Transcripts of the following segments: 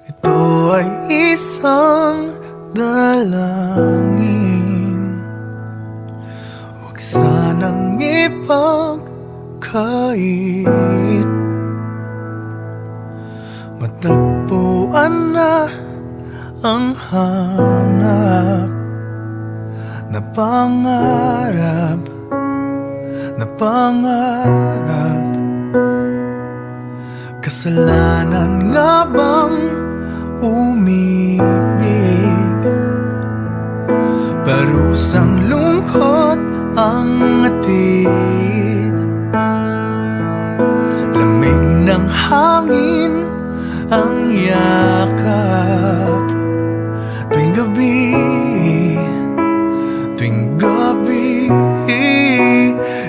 Ito ay isang dalangin, huwag sanang ipagkait. Matagpuan na ang hanap na pangarap, na pangarap. Kasalanan nga bang umibig? Parusang lungkot ang atid, lamig ng hangin ang yakap. Tuwing gabi, tuwing gabi,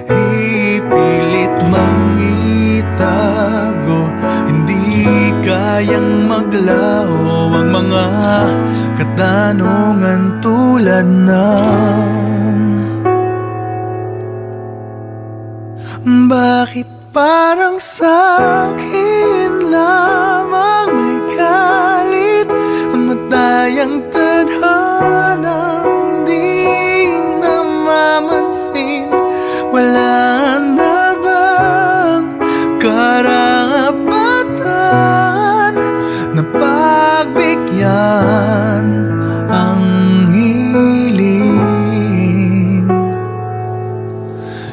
ipilit mangitago. Hindi kayang maglaho ang mga katanungan tulad ng bakit parang sa'kin lamang may galit ang matayang tadhanang di namamansin? Wala na bang karapatan na pagbigyan ang hiling?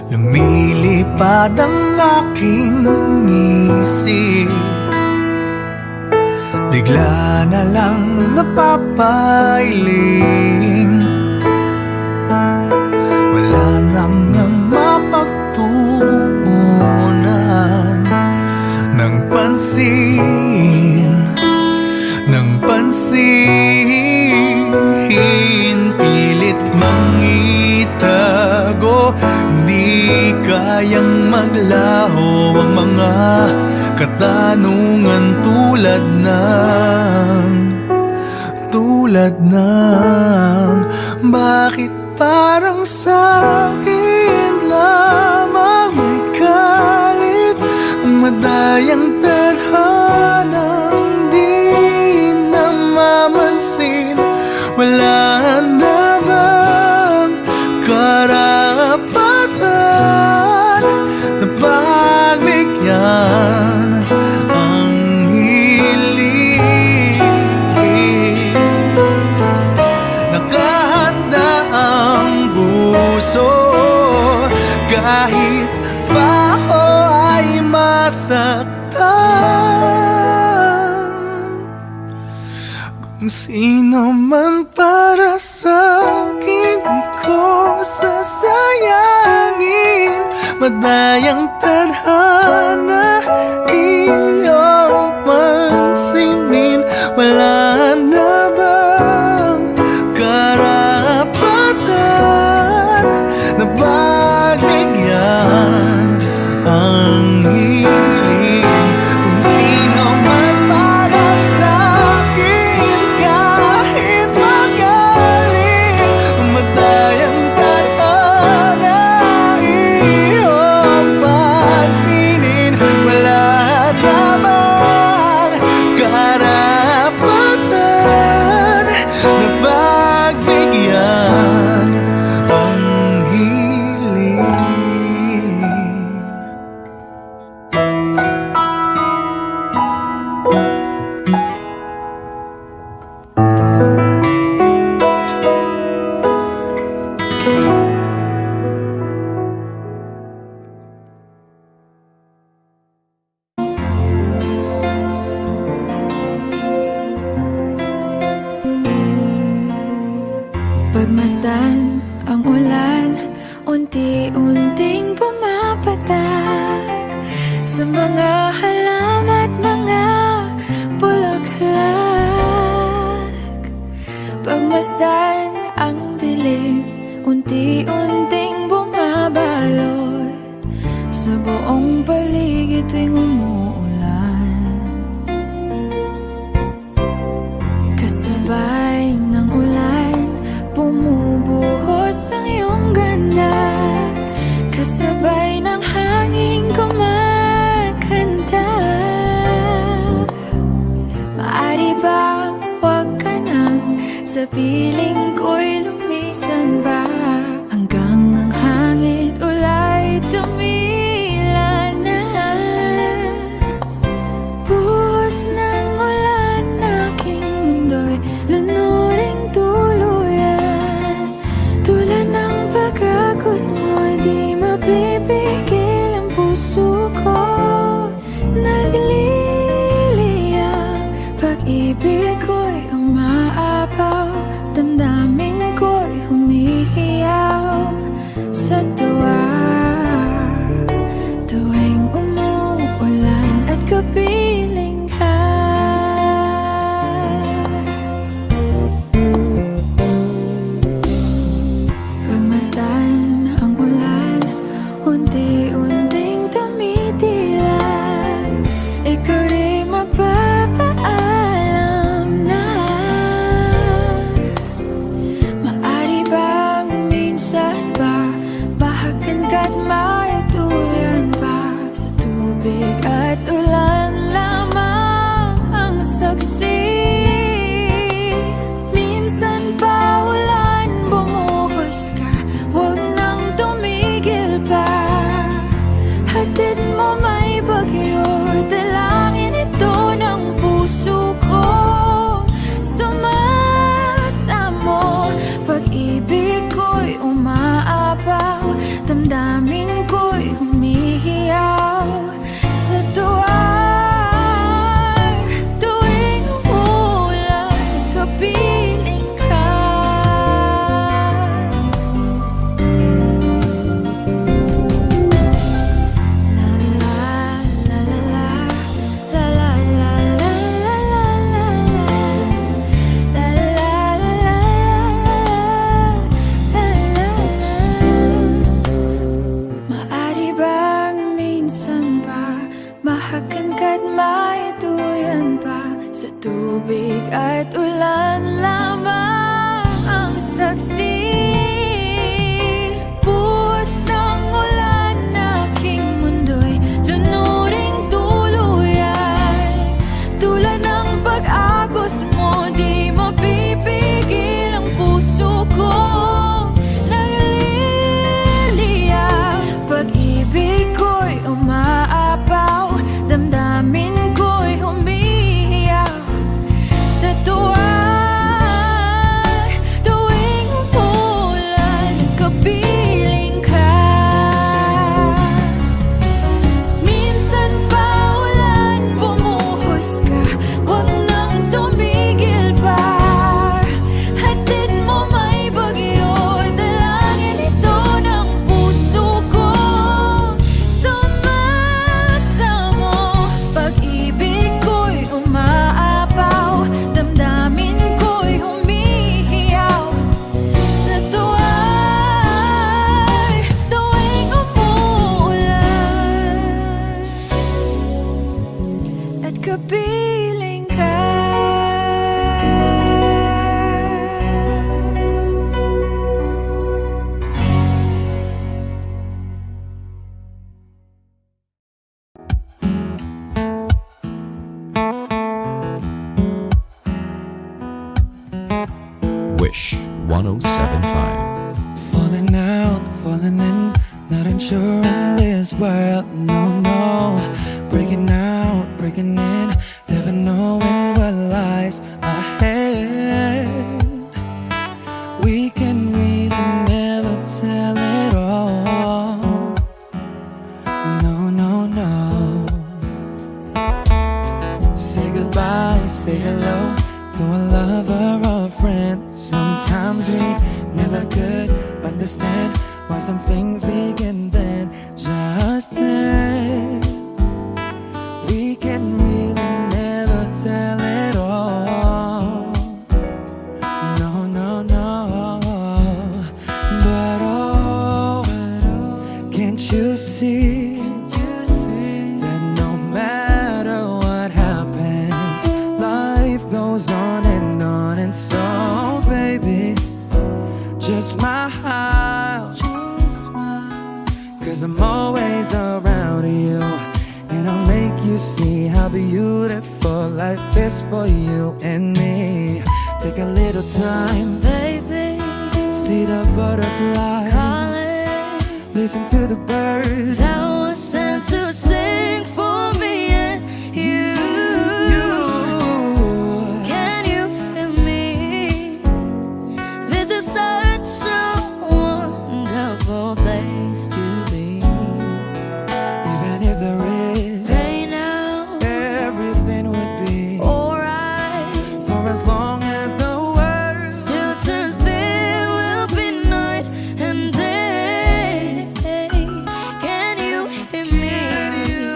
Lumilipad ang aking isip, bigla na lang napapailing. Wala nang mapagtuunan ng pansin, ng pansin. Pilit mangitago, hindi kayang maglaho ang mga katanungan tulad ng bakit parang sa'kin lamang may galit ang madayang tadhanang di namamansin? Wala na bang karapatan na pagbigyan ang hiling? Nakahanda ang puso kahit pa ako ay masaktan. Kung sino man para sa'kin, di ko sasayangin. Madayang tadhana iyong pansinin. Wala na bang karapatan na pagbigyan ang hiling? Kung sino man para sa'kin, kahit magaling, madayang tadhana iyong pansinin. Wala sa piling ko'y lumisan ba, hanggang ang hangin ulay tumila na. Buhos ng ulan, aking mundo'y lunuring tuluyan. Tulad ng pagkagos mo'y di mapipigil ang puso ko. Nagliliyab, pag-ibig ko'y umaapaw, damdamin ko'y humihiyaw sa tuwa. Tuwing umuulan at kapiling ka, pagmasdan ang ulan, unti-unting tumitilay. Ikaw rin magpapaalam na. Maari bang minsan ba bahagan ka't maituyan pa, sa tubig at ulan lamang ang saksi. Minsan pa ulan, bumuhos ka, huwag nang tumigil pa. Hatid mo may bagyo, dalangin ito ng puso ko. Sumasamo, pag-ibig ko'y umaapaw, damdamin ko'y humihiyaw sa tuwa. Tuwing umuulan, kapiling ka. La la la la la, la la la la la la, la la la la. Maari bang minsan ba bahagan ka't maituyan pa, sa tubig at ulan lamang ang saksi. Buhos ng ulan, aking mundo'y lunuring tuluyan. Tulad ng pag-agos mo, di mapipigil ang puso ko. Nagliliyab, pag-ibig ko'y umaapaw, damdamin ko'y humihiyaw sa tuwa. Tuwing umuulan, kapiling ka. Minsan pa ulan, bumuhos ka, huwag nang tumigil pa. Hatid mo may bagyo, dalangin ito ng puso ko. Sumasamo, pag-ibig ko'y umaapaw, damdamin ko'y humihiyaw sa tuwa. Tuwing umuulan at kapiling ka. Wish 1075. Falling out, falling in, not unsure in this world, no, no. Breaking out, breaking in, never knowing what lies ahead. We can really never tell it all. No, no, no. Say goodbye, say hello to a lover or a friend. Sometimes we never could understand why some things begin then, just then. We can really never tell it all. No, no, no. But oh, can't you see that no matter what happens, life goes on, and so, baby, just smile, 'cause I'm always around you, and I'll make you see how beautiful life is for you and me. Take a little time, baby. see the butterflies, Calling, listen to the birds. that was sent to sing for me and you. Can you feel me? This is such a wonderful place to be. Even if there is Right now, everything would be alright. for as long as the world Still turns, there will be night and day. Can you hear me? you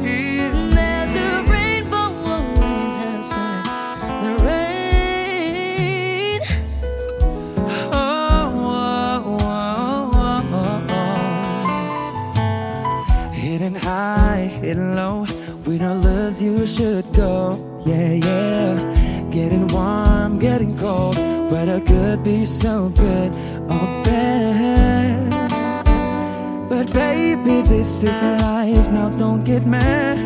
hear. There's a rainbow always after the rain. Oh, oh, oh, oh, oh. Hidden high, hidden low, we don't lose, you should go. Yeah, yeah. Getting warm, getting cold, weather could be so good or bad. But baby, this is life, now don't get mad.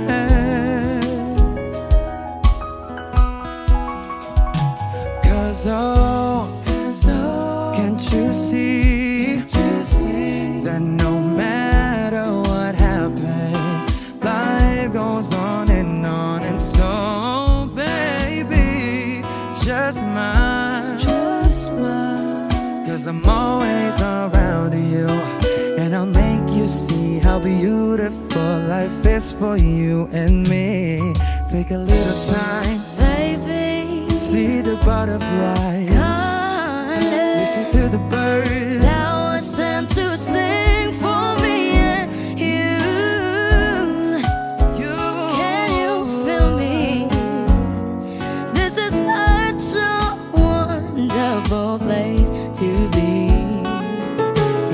Cause oh, can't you see that no matter what happens, life goes on and so baby, just smile, cause I'm always around you, and I'll make you see how beautiful life is for you and me. Take a little time, Baby, see the butterflies, listen kindly, to the birds. that was sent to sing for me and you. Can you feel me? This is such a wonderful place to be.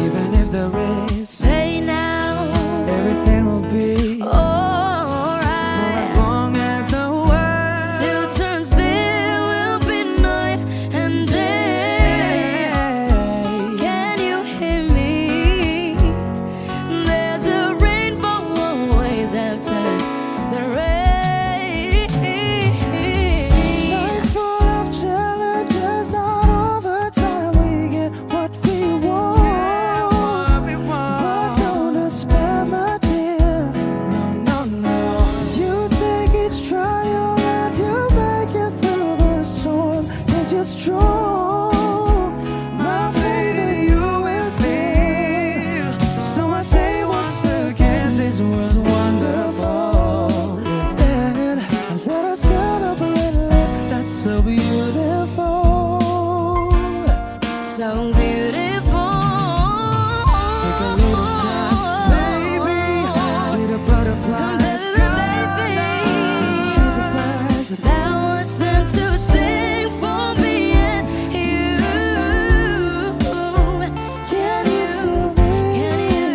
Even if there is, Say now, everything will be for as alright. long as the world Still turns, there will be night and day. Can you hear me? There's a rainbow always after the rain. Life's full of challenges, not all the time we get what we want. But don't despair, my dear. No, no, no. You take each trial and you make it through the storm. 'Cause you're strong. My faith in you is still. So I say once again, this was wonderful. And I wanna celebrate life that's so beautiful. So beautiful. Take a little time, baby. See the butterflies. Listen to the birds. That was sent to sing for me and you. Can you feel me? Can you?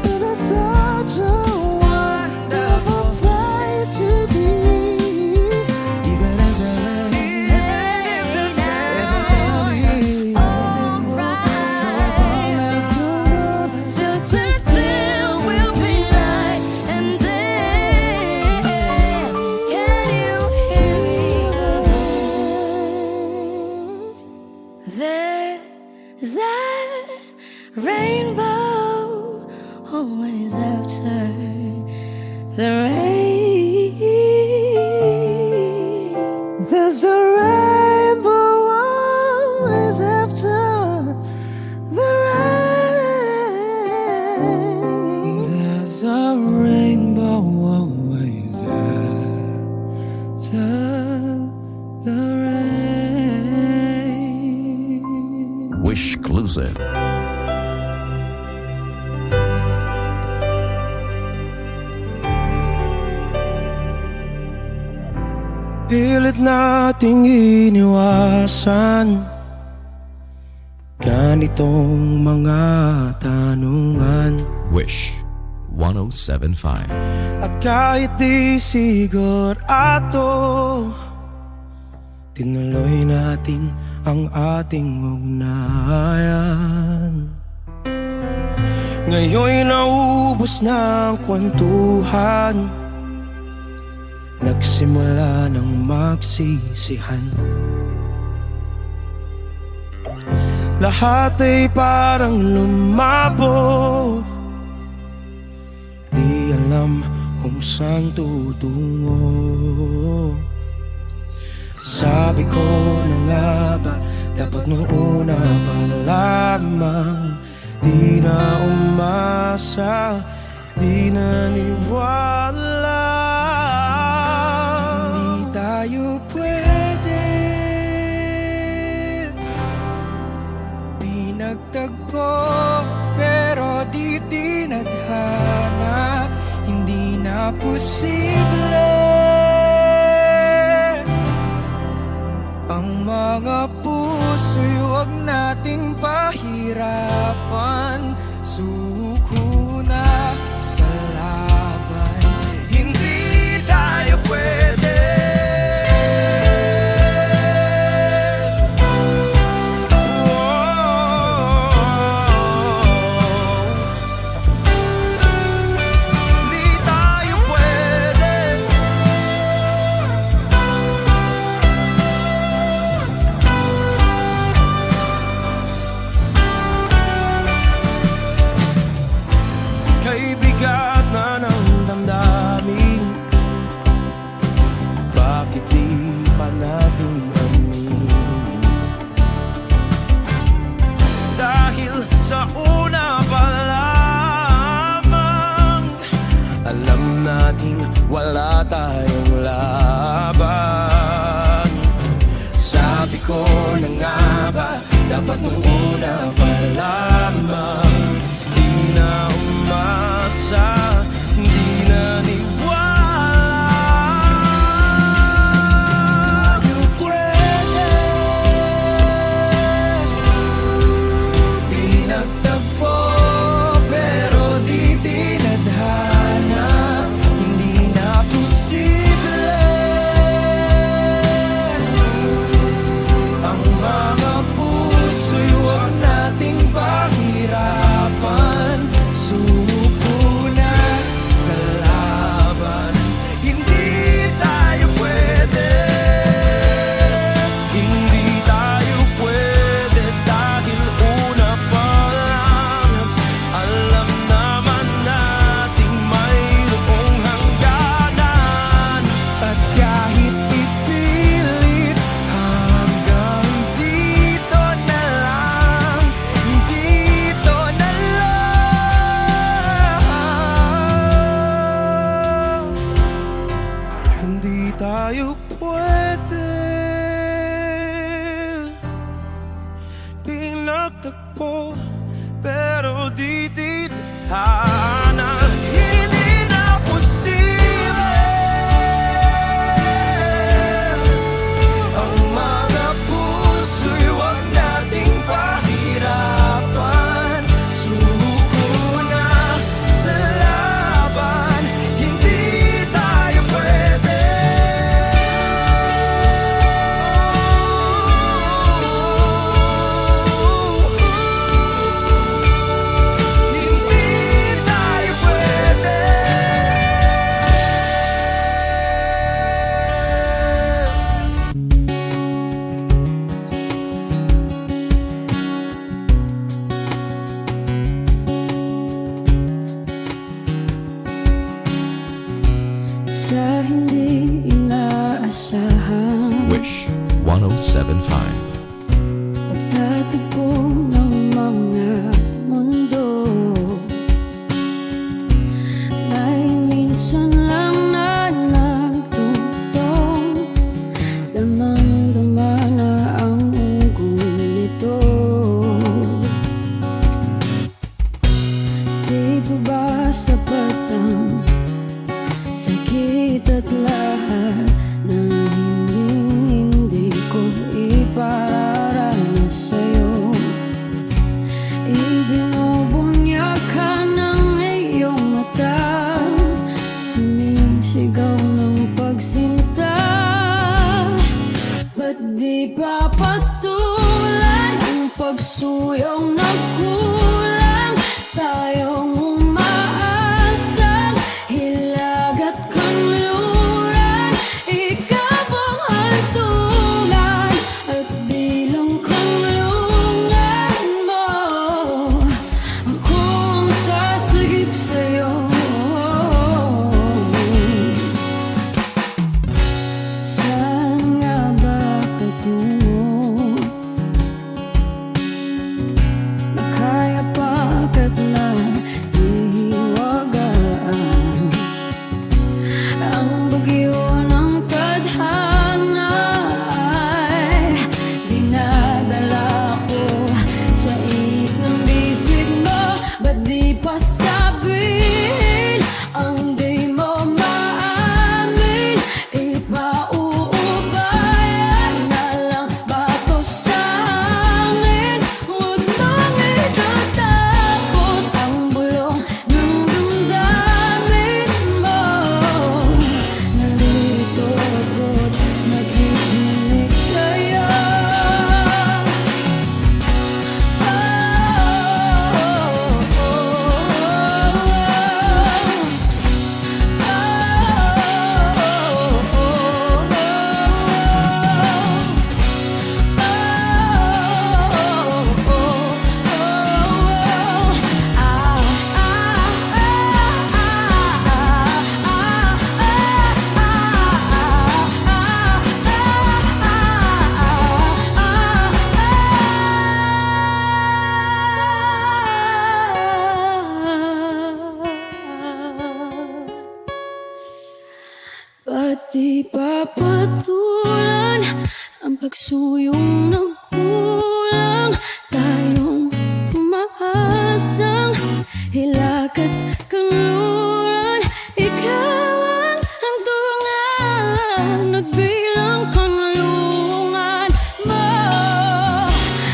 This is such a wonderful place to be. Even if there is everything will be for as long as the world Still turns, there will be night and day. Can you hear me? There's a rainbow always after the rain. There's a rainbow always after the rain. There's a rainbow always after the rain. Wish exclusive. Pilit nating iniwasan ganitong mga tanungan. Wish 1075. At kahit di sigurado, tinuloy natin ang ating ugnayan. Ngayon'y naubos na ang kwentuhan, nagsimula ng magsisihan. lahat ay parang lumabo. Di alam kung saan tutungo. Sabi ko na nga ba, dapat nung una pa lamang. Di na umasa, di naniwala. Hindi tayo pwede, di nagtagpo, pero di tinadhana. Hindi na posible ang mga puso'y huwag nating pahirapan. Suko na sa laban, hindi tayo pwede. Hindi tayo pwede. Kay bigat na ng damdamin, bakit di pa natin aminin? Dahil sa una pa lamang, alam nating wala tayong laban. Sabi ko na nga ba, dapat nung una pa lamang. Di na umasa, di naniwala. Tayo pwede, di nagtagpo, pero di tinadhana. Hindi na posible ang mga puso'y huwag nating pahirapan. Suko na sa laban, hindi tayo pwede. Hindi tayo pwede dahil una pa lang, alam naman nating mayroong hangganan. At kahit ipilit hanggang dito na lang, dito na lang. Hindi tayo pwede, pinagtagpo, pero di tinadhana. Hindi na posible ang mga puso'y huwag nating pahirapan. Suko na sa laban, hindi tayo pwede. Hindi tayo pwede. Sa hindi inaasahan, Wish 1075. pagtatagpo ng mga mundo, may minsan lang na nagtutong, damang-dama na ang ugol nito. Di pa ba sapat ang sakit at lahat ng hindi ko ipararanas sa'yo? Ibinubunyag ka ng iyong mata, sumisigaw ng pagsinta. Ba't di pa patuloy ang pagsuyong na kulang? Tayong umaasang hilag at kanluran, ikaw ang hantungan at bilang kanlungan. di papatulan ang pagsuyong nagkulang. Tayong umaasang hilakad kanluran. Ikaw ang hantungan, nagbilang kanlungan mo.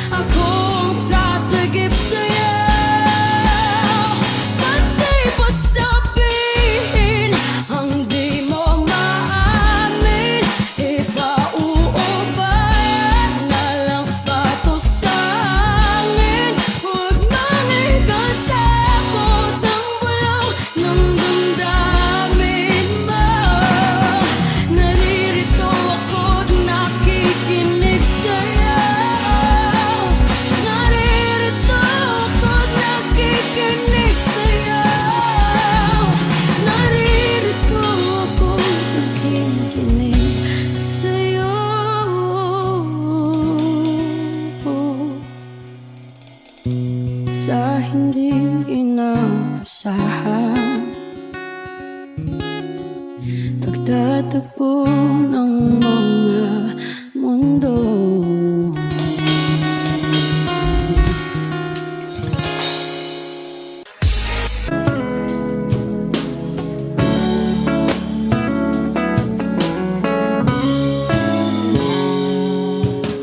Akong sasagip sa'yo, pati pa sabihin ang di mo maamin. Ipauubayan na lang ba to sa amin? Huwag nang ikasabot ang bulaw ng damdamin mo. Naririto ako't nakikinig sa'yo. Naririto ako't nakikinig sa'yo. Naririto ako't nakikinig sa'yo. Sa hindi inaasahan, pagtatagpo ng mga mundo.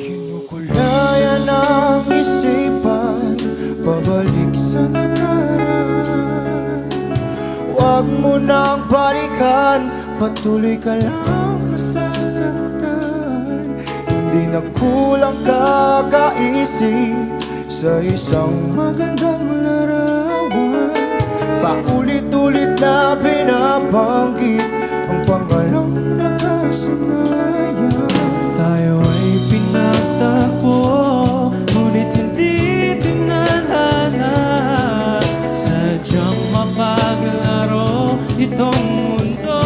Kinukulaya ng isipan, pabalik sa nakaraan. Huwag mo nang balikan, patuloy ka lang masasaktan. Hindi na kulang kakaisip sa isang magandang larawan. Paulit-ulit na binabanggit ang pangalang nakasanayan. Tayo ay pinagtagpo, ngunit hindi tinadhana. Sadyang mapaglaro itong mundo.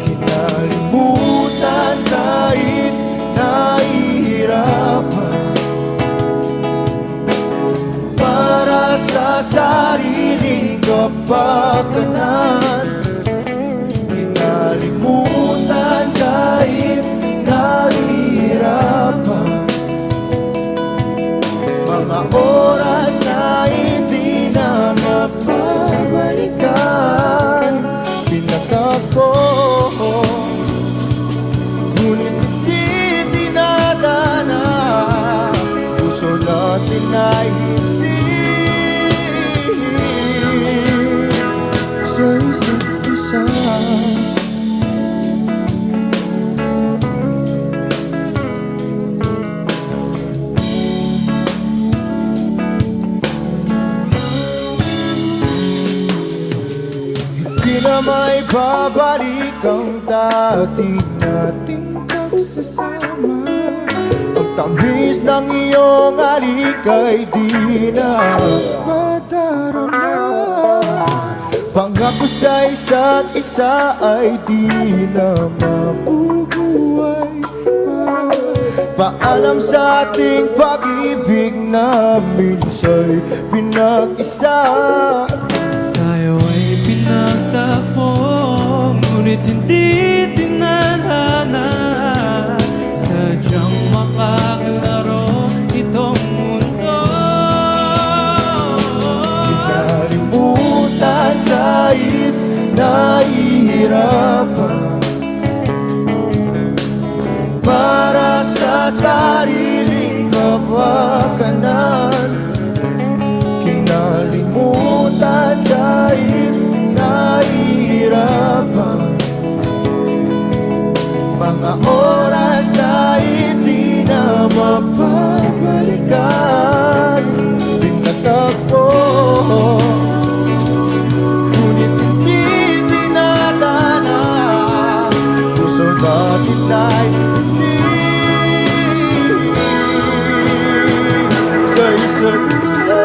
Kinalimutan kahit nahihirapan, para sa sariling kapakanan. Kinalimutan kahit nahihirapan, mga oras na hindi na mapabalikan. Pinagtagpo, ngunit hindi dinadana. Puso natin ay hindi sa isa't isa. Hindi na may babalik ang dati nating pagsasama. Ang tamis ng iyong halik ay di na madarama. Pangako sa isa't isa ay di na mabubuhay pa. Paalam sa ating pag-ibig na minsa'y pinag-isa. Tayo ay pinagtagpo, ngunit hindi tinadhana. Sadyang makaglaro itong mundo. Kinalimutan kahit nahihirapan, para sa sariling kapakanan. Kinalimutan kahit nahihirapan, mga oras na hindi na mapabalikan. Pinagtagpo, ngunit hindi dinadana. Puso natin ay hindi sa isa't isa.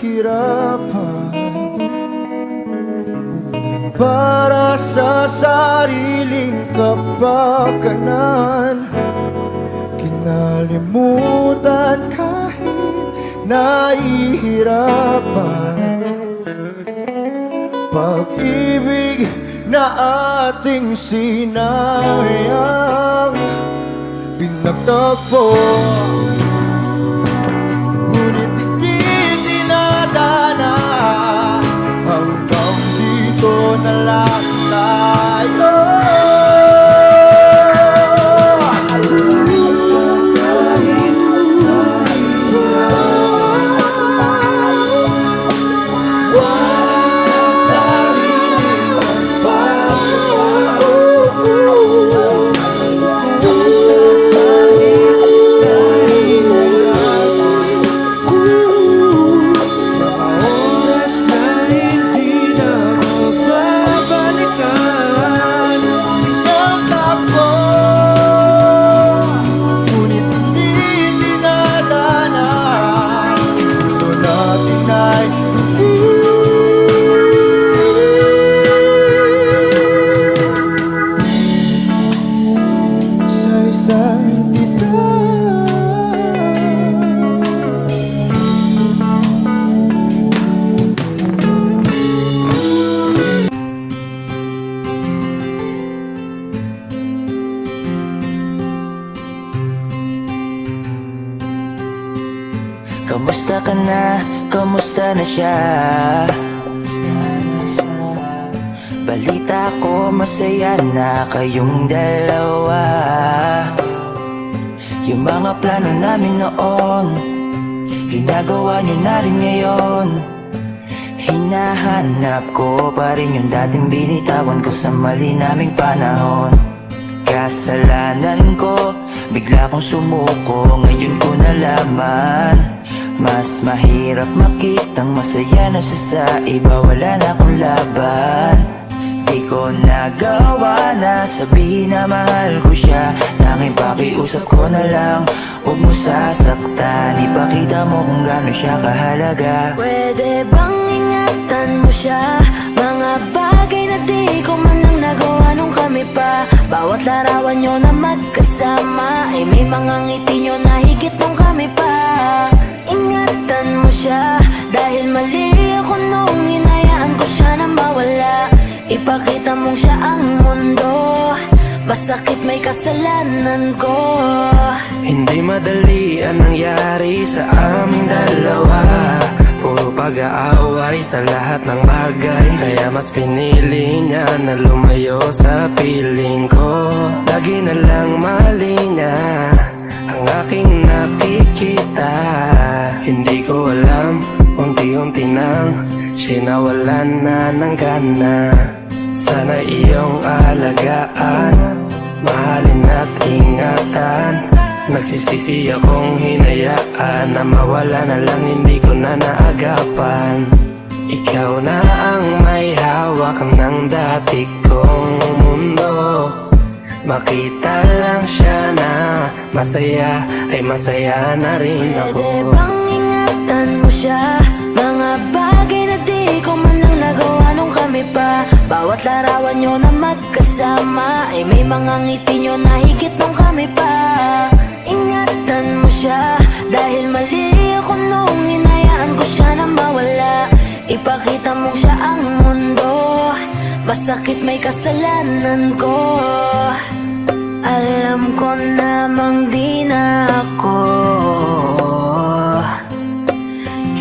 nahihirapan para sa sariling kapakanan. Kinalimutan kahit nahihirapan, pag-ibig na ating sinayang pinagtagpo, ngunit hindi dinadana. Hanggang dito na lang tayo. Kamusta ka na? Kamusta na siya? Balita ko masaya na kayong dalawa. Yung mga plano namin noon, ginagawa niyo na rin ngayon. Hinahanap ko pa rin yung dating binitawan ko sa mali naming panahon. Kasalanan ko, bigla kong sumuko, ngayon ko nalaman. Mas mahirap makitang masaya na siya sa iba, wala na akong laban. Di ko nagawa na sabihin na mahal ko siya, tanging pakiusap ko na lang, huwag mo sasaktan. Ipakita mo kung gano'n siya kahalaga. Pwede bang ingatan mo siya? Mga bagay na di ko man lang nagawa nung kami pa. Bawat larawan nyo na magkasama ay may mga ngiti nyo na higit nung kami pa. Ingatan mo siya, dahil mali ako nung hinayaan ko siya na mawala. Ipakita mong siya ang mundo, masakit may kasalanan ko. Hindi madali ang nangyari sa aming dalawa. Puro pag-aaway sa lahat ng bagay, kaya mas pinili niya na lumayo sa piling ko. Lagi na lang mali niya ang aking nakikita. Hindi ko alam, unti-unti nang sinawalan na ng gana. Sana iyong alagaan, mahalin at ingatan. Nagsisisi akong hinayaan na mawala na lang, hindi ko na naagapan. Ikaw na ang may hawak ng dati kong mundo. Makita lang siya na masaya, ay masaya na rin ako. Pwede bang ingatan mo siya? Mga bagay na di ko man lang nagawa nung kami pa. Bawat larawan nyo na magkasama ay may mga ngiti nyo na higit nung kami pa. Ingatan mo siya, dahil mali ako nung hinayaan ko siya na mawala. Ipakita mong siya ang mundo, masakit may kasalanan ko. Alam ko namang di na ako.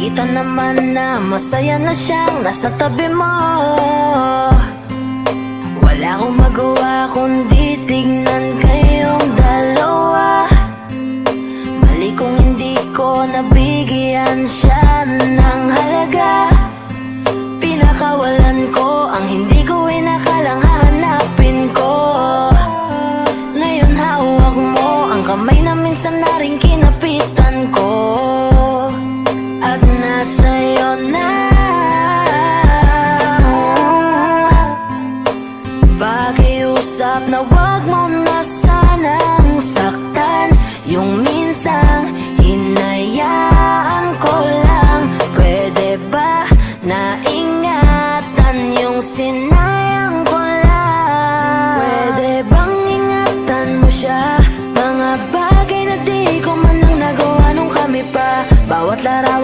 Kita naman na masaya na siyang nasa tabi mo. Wala akong magawa kundi tignan kayong dalawa. Mali kung hindi ko nabigyan siya ng halaga. Pinakawalan ko ang hindi ko inakalang hahanapin ko. Ngayon hawak mo ang kamay na minsan na rin kinapitan ko. At nasa'yo na. Pakiusap na wag mo na sanang saktan. Yung minsang hinayaan ko lang. Pwede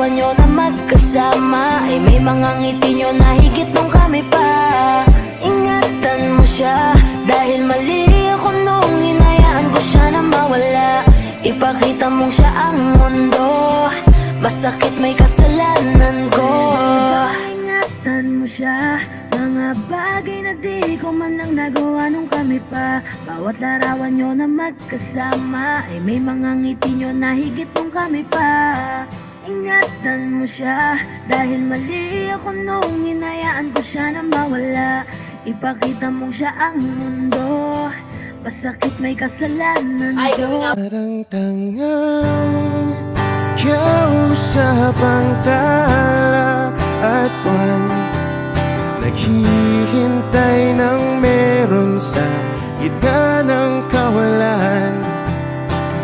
larawan nyo na magkasama ay may mga ngiti nyo na higit nung kami pa. Ingatan mo siya dahil mali ako nung hinayaan ko siya na mawala. Ipakita mong siya ang mundo, masakit may kasalanan ko. Ingatan mo siya, mga bagay na di ko man lang nagawa nung kami pa. Bawat larawan nyo na magkasama ay may mga ngiti nyo na higit nung kami pa. Ingatan mo siya dahil mali ako nung hinayaan ko siya na mawala. Ipakita mong siya ang mundo, masakit may kasalanan ko. Parang tangang kausap ang tala at buwan, naghihintay ng meron sa gitna ng kawalan.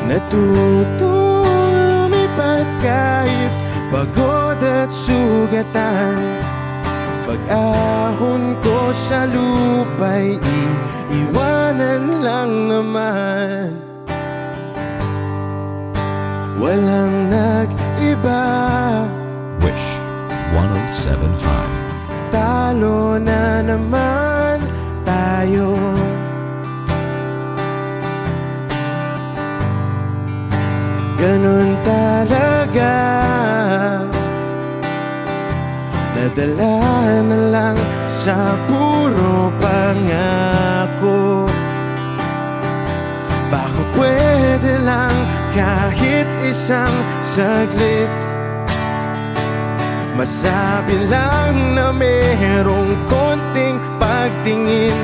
Natutong lumipad kahit pagod at sugatan. Pag-ahon ko sa lupa'y iiwanan lang naman. Walang nag-iba, Wish 1075. talo na naman tayo. Ganun talaga, nadala na lang sa puro pangako. Baka pwede lang kahit isang saglit, masabi lang na merong konting pagtingin.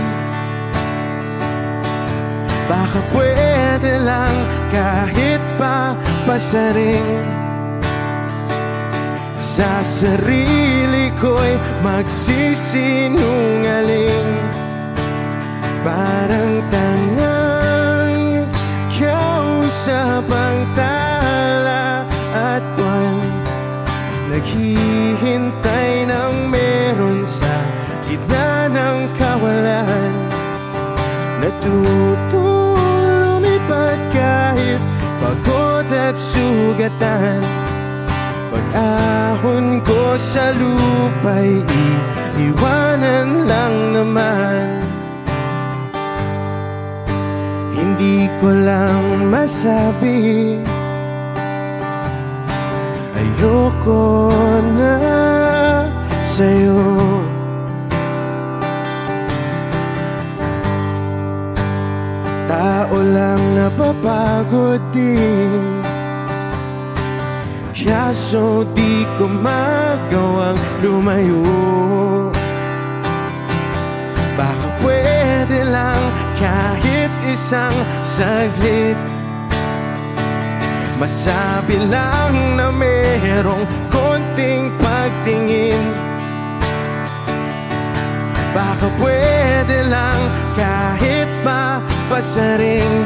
Baka pwede lang kahit pa pasaring sa sarili ko'y magsisinungaling. Parang tangang kausap ang tala at buwan, naghihintay ng meron sa gitna ng kawalan. Natutong lumipad kahit pagod at sugatan. Pag-ahon ko sa lupa'y iiwanan lang naman. Hindi ko lang masabi, ayoko na sa'yo. Tao lang napapagod din, kaso di ko magawang lumayo. Baka pwede lang kahit isang saglit, masabi lang na merong konting pagtingin. Baka pwede lang kahit pasaring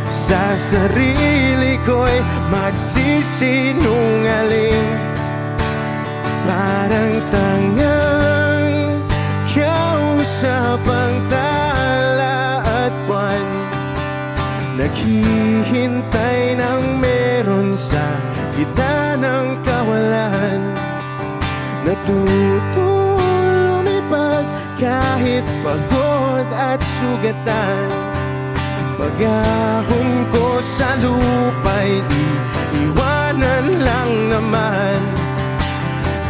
sa sarili ko'y magsisinungaling. Parang tangang kausap ang tala at buwan, naghihintay ng meron sa gitna ng kawalan. Natutong lumipad kahit pagod at sugatan. Pag-ahon ko sa lupa'y iiwanan lang naman.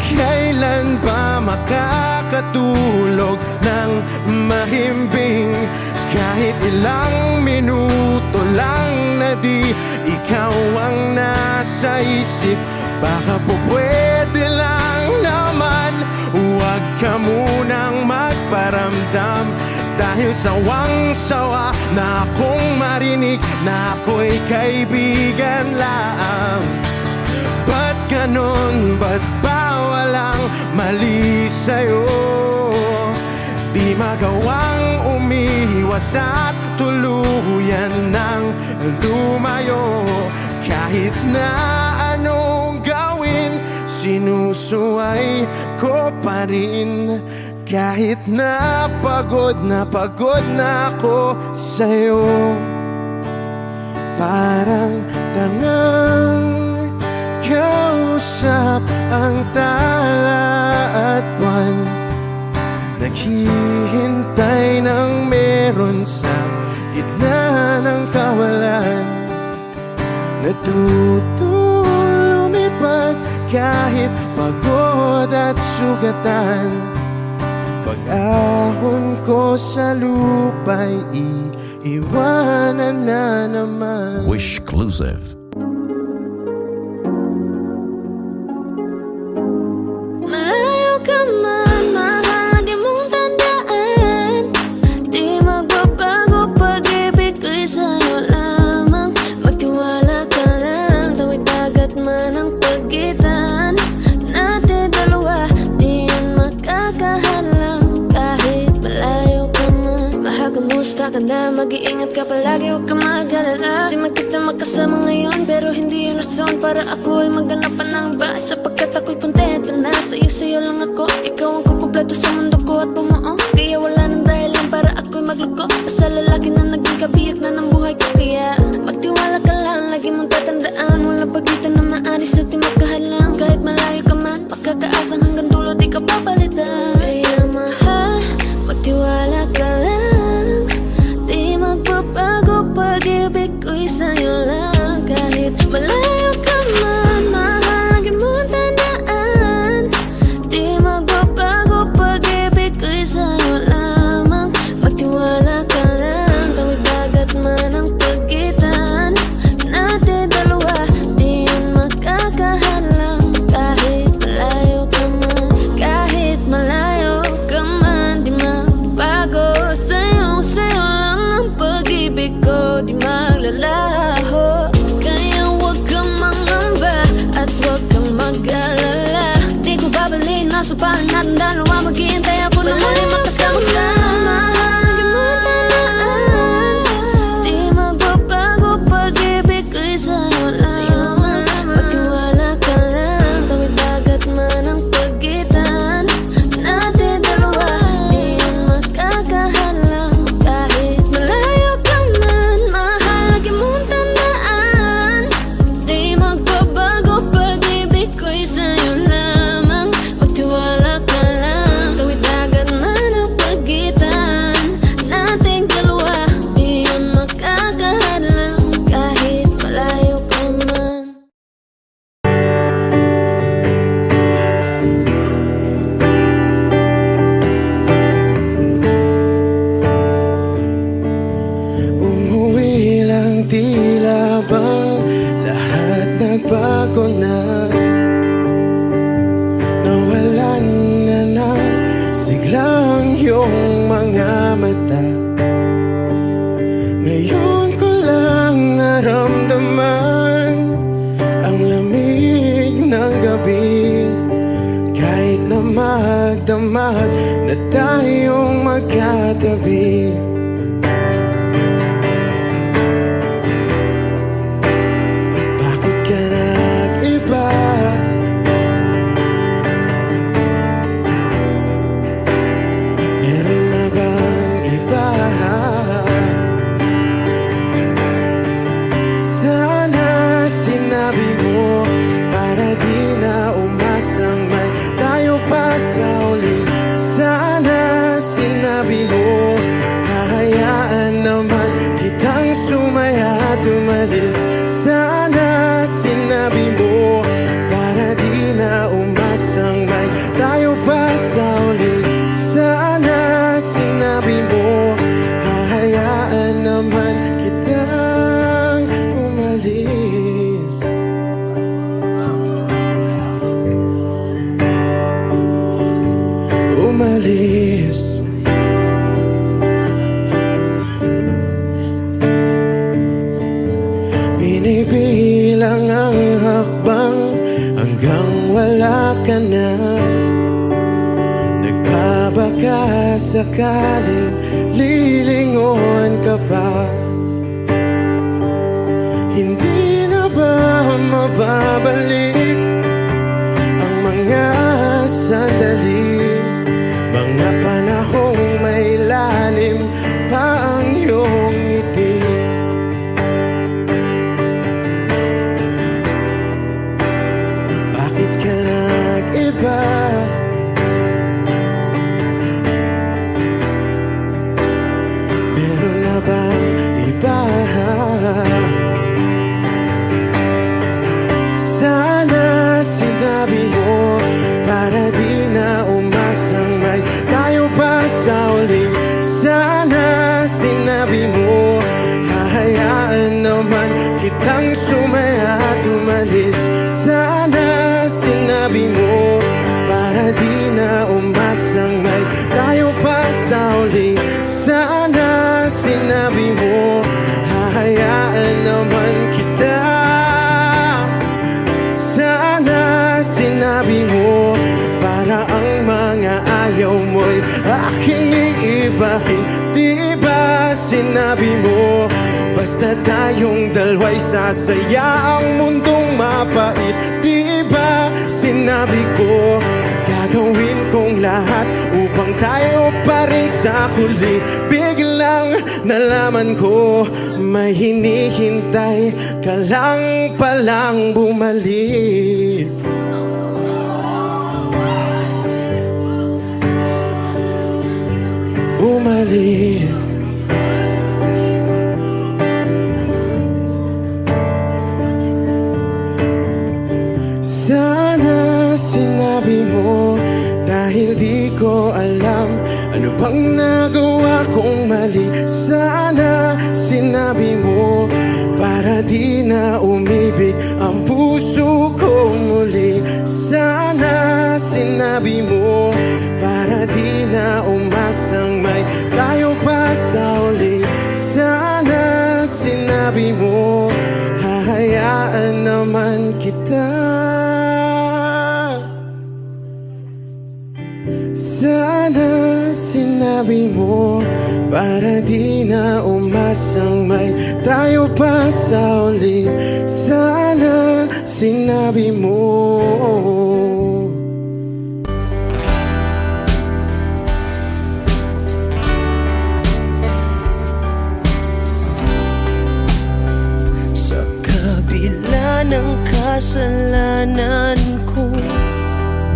Kailan ba makakatulog ng mahimbing? Kahit ilang minuto lang na di ikaw ang nasa isip. Baka po pwede lang naman, huwag ka munang magparamdam. Dahil sawang-sawa na akong marinig na ako'y kaibigan lang. Ba't ganon? Ba't ba walang mali sa'yo? Di magawang umiwas at tuluyan ng lumayo. Kahit na anong gawin, sinusuway ko pa rin. Kahit na pagod na ako sa'yo. Parang tangang kausap ang tala at buwan, naghihintay ng meron sa gitna ng kawalan. Natutong lumipad kahit pagod at sugatan. Pag-ahon ko sa lupa'y iiwanan na naman. Wishclusive. Malayo ka man, mahal, di mong tandaan. Di magbabago, pag-ibig ko'y sa'yo lamang. Magtiwala ka lang, tawid dagat man ang pagitan natin dalawa, di yan makakahalang. Kahit malayo ka man, mahal, kamusta ka na? Mag-iingat ka palagi, huwag ka mag-alala. Di man kita makasama ngayon, pero hindi yun rason para ako ay maghanap pa ng iba. Sapagkat ako'y kontento na sa'yo lang ako. Ikaw ang kukumpleto sa mundo ko at bumuo. Kaya wala nang dahilan para ako'y magluko. Basta lalaki na naging kabiyak na ng buhay ko. Kaya magtiwala ka lang, lagi mong tatandaan. Walang pagitan na maanis at di magkahalang. Kahit malayo ka man, pagkakaasang hanggang dulo di ka papalitan. Kaya mahal, magtiwala ka lang. Di magbabago, pag-ibig ko'y sa'yo lang. Kahit malayo ka man, mahal, lagi mong tandaan. Di magbabago, pag-ibig ko'y sa'yo lamang. Magtiwala ka lang, tawid dagat man ang pagitan natin dalawa, di yun makakahalang. Kahit malayo ka man, kahit malayo ka man, di magbago. Sa'yo lang ang pag-ibig ko, di maglalaho. Kaya huwag kang mangamba at huwag kang mag-alala. Di ko babalik, nasa pahan natin dalawa. Maghihintay ako na muli makasama ka. Mahal, di mo tandaan. Di magbabago, pag-ibig ko'y sa'yo lamang. Magtiwala ka lang, tawid dagat man ang pagitan natin dalawa, di yan makakahalang. Kahit malayo ka man, mahal, lagi mong tandaan. Di magbabago, pag-ibig ko'y sa'yo lamang. Magtiwala ka lang, tawid dagat man ang pagitan nating dalawa, di yan makakahalang. Kahit malayo ka man. Umuwi lang, tila bang lahat nagbago na. Nawalan na ng siglang iyong mga mata. Ngayon ko lang naramdaman ang lamig ng gabi. Kahit na magdamag na tayong magkatabi. Bakit ka nag-iba? Meron na bang iba? Sana sinabi mo para di na umasang may tayo pa sa uli. Sana sinabi mo, hahayaan naman kitang sumaya at umalis. Sana sinabi mo para di na umasang may tayo pa sa uli. Sana sinabi mo, hahayaan naman kitang umalis. Umalis. Binibilang ang hakbang hanggang wala ka na. Nagbabaka sakaling lilingon ka pa. Hindi na ba mababalik ang mga sandali, mga panahong may lalim pa ang iyong ngiti? sinabi mo, hahayaan naman kitang sumaya at umalis. Sana sinabi mo, para di na umasang may tayo pa sa uli. Sana sinabi mo, hahayaan naman kita. Sana sinabi mo, para ang mga ayaw mo'y aking iibahin. Di ba sinabi mo, basta tayong dalawa'y sasaya ang mundong mapait. Di ba sinabi ko, gagawin kong lahat upang tayo pa rin sa huli. Biglang nalaman ko, may hinihintay ka lang palang bumalik. Bumalik. Sana sinabi mo, dahil di ko alam ano bang nagawa kong mali. Sana sinabi mo, para di na umibig ang puso ko muli. Sana sinabi mo, para di na umasang may tayo pa sa uli. Sana sinabi mo, hahayaan naman kita. Sana sinabi mo, para di na umasang may tayo pa sa uli. Sana sinabi mo. Sa kabila ng kasalanan ko,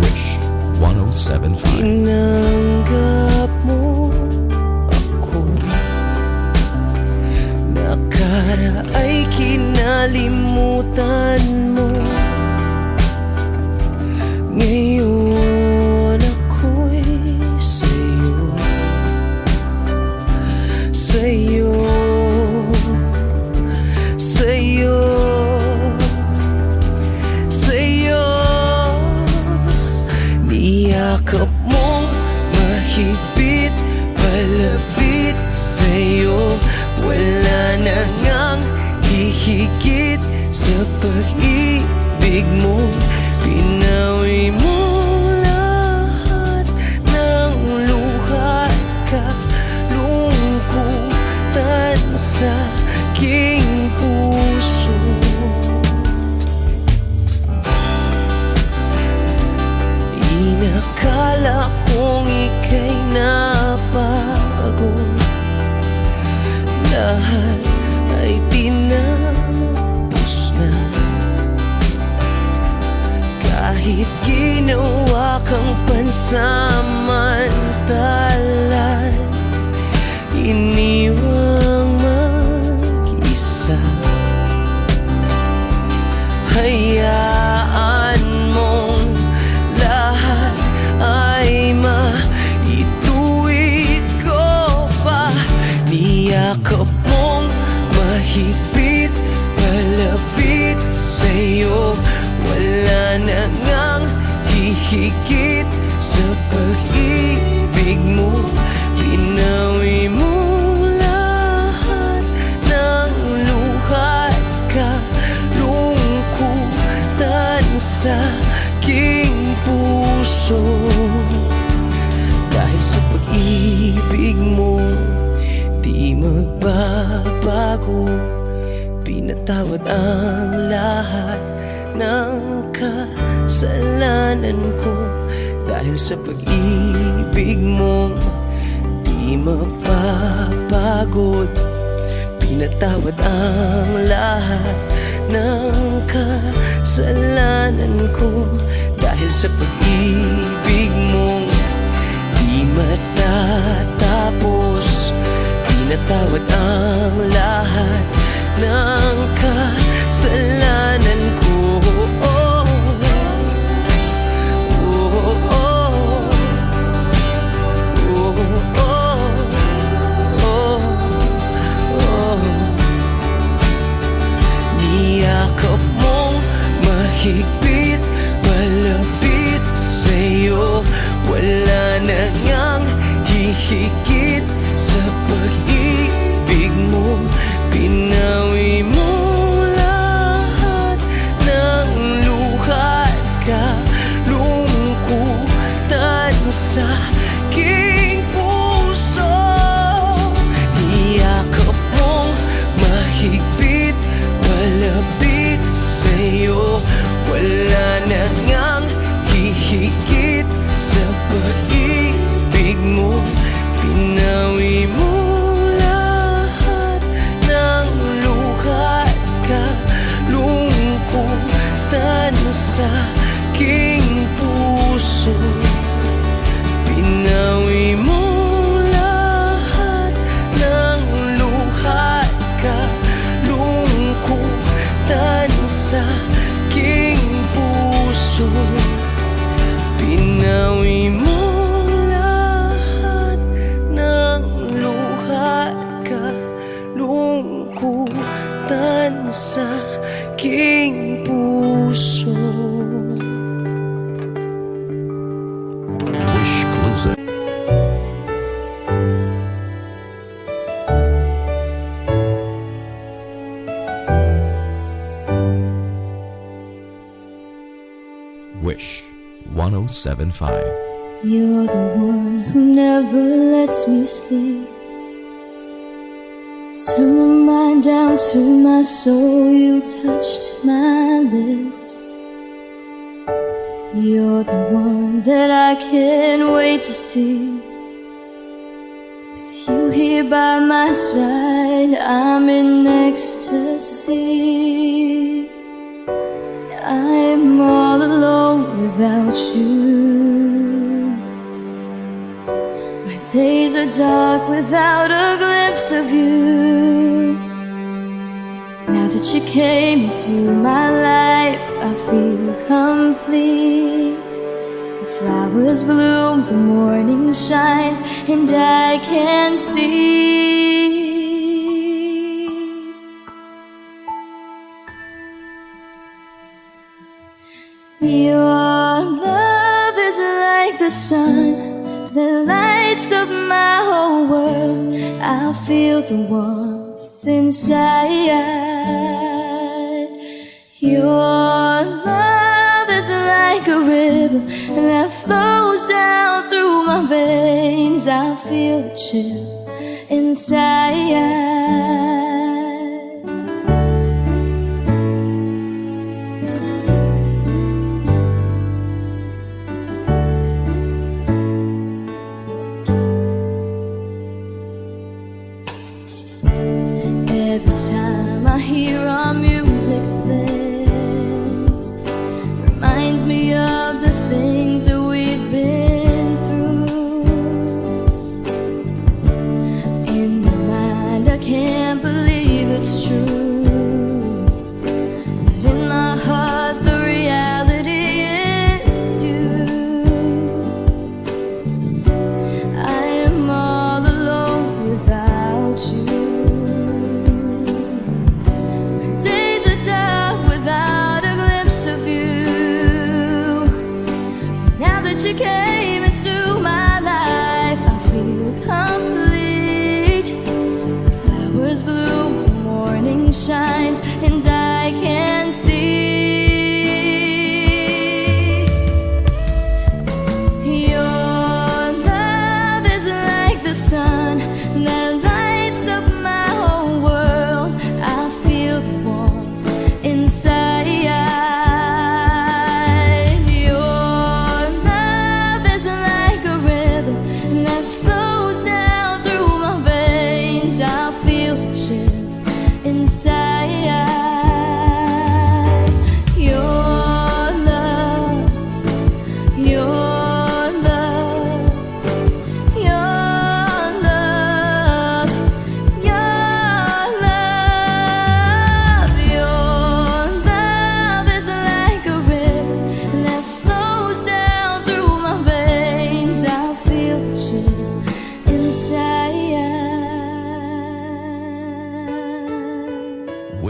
Wish 107.5. tinanggap mo ako. Nakaraay kinalimutan mo. Ngayon ako'y sa'yo. Sa'yo. Sa'yo. Sa'yo. Niyakap mong mahigpit, palapit sa'yo. Wala na ngang hihigit sa pag-ibig mo. Pinawi mo lahat ng luha at kalungkutan sa aking puso. Inakala kong ika'y napagod, lahat ay tinapos na. Kahit ginawa kang pansamantalan, iniwang mag-isa. Hayaan mong lahat ay maituwid ko pa. Niyakap mong mahigpit, palapit sa'yo. Wala na ngang hihigit sa pag-ibig mo. Pinawi mo lahat ng luha at kalungkutan sa aking puso. Dahil sa pag-ibig mo, di magbabago. Pinatawad ang lahat ng kasalanan ko. Dahil sa pag-ibig mo, di mapapagod. Pinatawad ang lahat ng kasalanan ko. Dahil sa pag-ibig mo, di matatapos. Pinatawad ang lahat ng kasalanan ko. Oh, oh, oh, oh, oh, oh, mahigpit, malapit sa'yo. Wala na ngang hihigit sa pag-ibig mo. Pinawi mo lahat ng luha at kalungkutan sa aking puso. Iyakap mong mahigpit, malapit sa'yo. Wala na ngang hihigit sa pag-ibig mo. Pinawi mo lahat ng luha at kalungkutan sa aking puso. Pinawi mo lahat ng luha at kalungkutan sa aking puso. Pinawi mo lahat ng luha at kalungkutan sa aking puso. Wish closer. Wish 1075. You're the one who never lets me sleep. Turn my mind down to my soul, you touched my lips. You're the one that I can't wait to see. With you here by my side, I'm in ecstasy. I'm all alone without you. My days are dark without a glimpse of you. Now that you came into my life, I feel complete. The flowers bloom, the morning shines, and I can see. Your love is like the sun that lights up my whole world. I feel the warmth inside. Your love is like a river that flows down through my veins. I feel the chill inside. Every time I hear our music play, reminds me of the things that we've been through. In my mind I can't believe it's true, but in my heart the reality is you. I am all alone without you. You came into my life, I feel complete. The flowers bloom, the morning shines, and I can see. Your love is like the sun that lights up my whole world. I feel the warmth inside.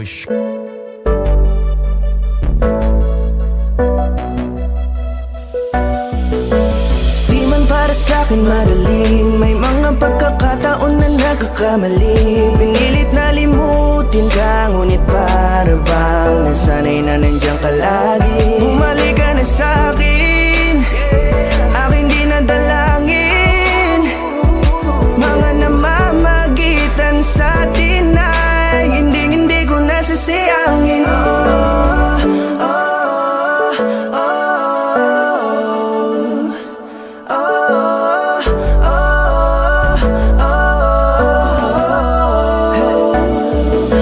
Wish. para sa'kin magaling. May mga pagkakataon na nagkakamali. Pinilit na limutin ka, ngunit para bang nasanay na nandiyan ka lagi. Bumalik ka na sa'kin, aking di nadalangin. Mga namamagitan sa atin ay hindi ko nasasayangin.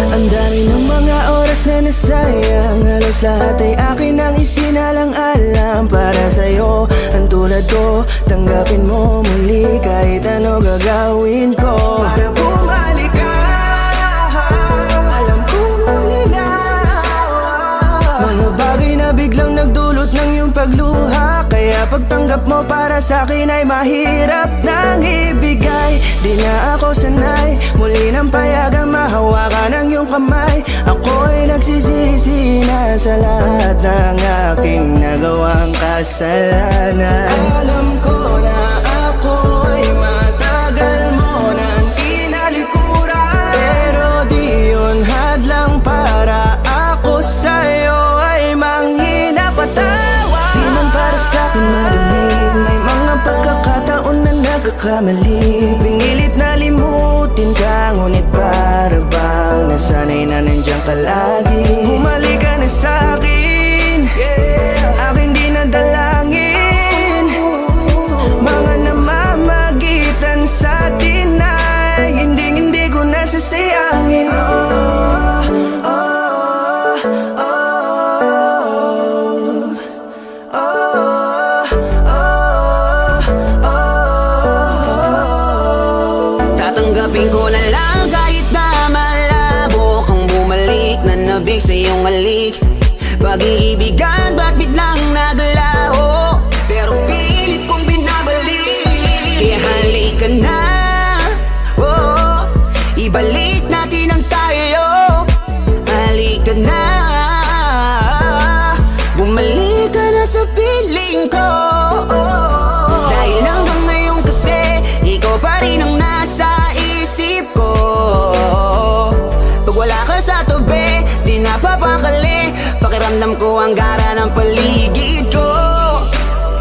Ang dami ng mga oras na nasayang, halos lahat ay akin ang isinalang-alam para sa'yo. Ang tulad ko, tanggapin mo muli kahit ano gagawin ko para bumalik ka. Alam kong ulinawa mga bagay na biglang nagdulot ng iyong pagluha. Kaya pagtanggap mo para sa'kin ay mahirap nang ibigay. Di na ako sanay muli ng payagang mahawakan ang iyong kamay. Ako'y nagsisisi na sa lahat ng aking nagawang kasalanan. Alam ko na ako'y matagal mo nang tinalikuran, pero di yun hadlang para ako sa'yo ay manghina patawa. Di man para sa'kin madaling, may mga pagkakataon na nagkakamali. Pinilit na limutin ka, ngunit para bang nasanay na nandiyan ka lagi. Bumalik ka na sa'kin, aking di nadalangin. Mga namamagitan sa atin ay hindi ko nasasayangin. Tatanggapin ko na lang kahit na malabo kang bumalik na nabig sa iyong halik. Pag-iibigan ba't biglang naglaho, pero pilit kong binabalik. Kaya halika na, oh, ibalik natin ang tayo. Halika na, bumalik ka na sa piling ko. Dahil hanggang ngayon kasi ikaw pa rin ang nasa isip ko. Pag wala ka sa tabi, di napapakali. Pakiramdam ko ang gara ng paligid ko.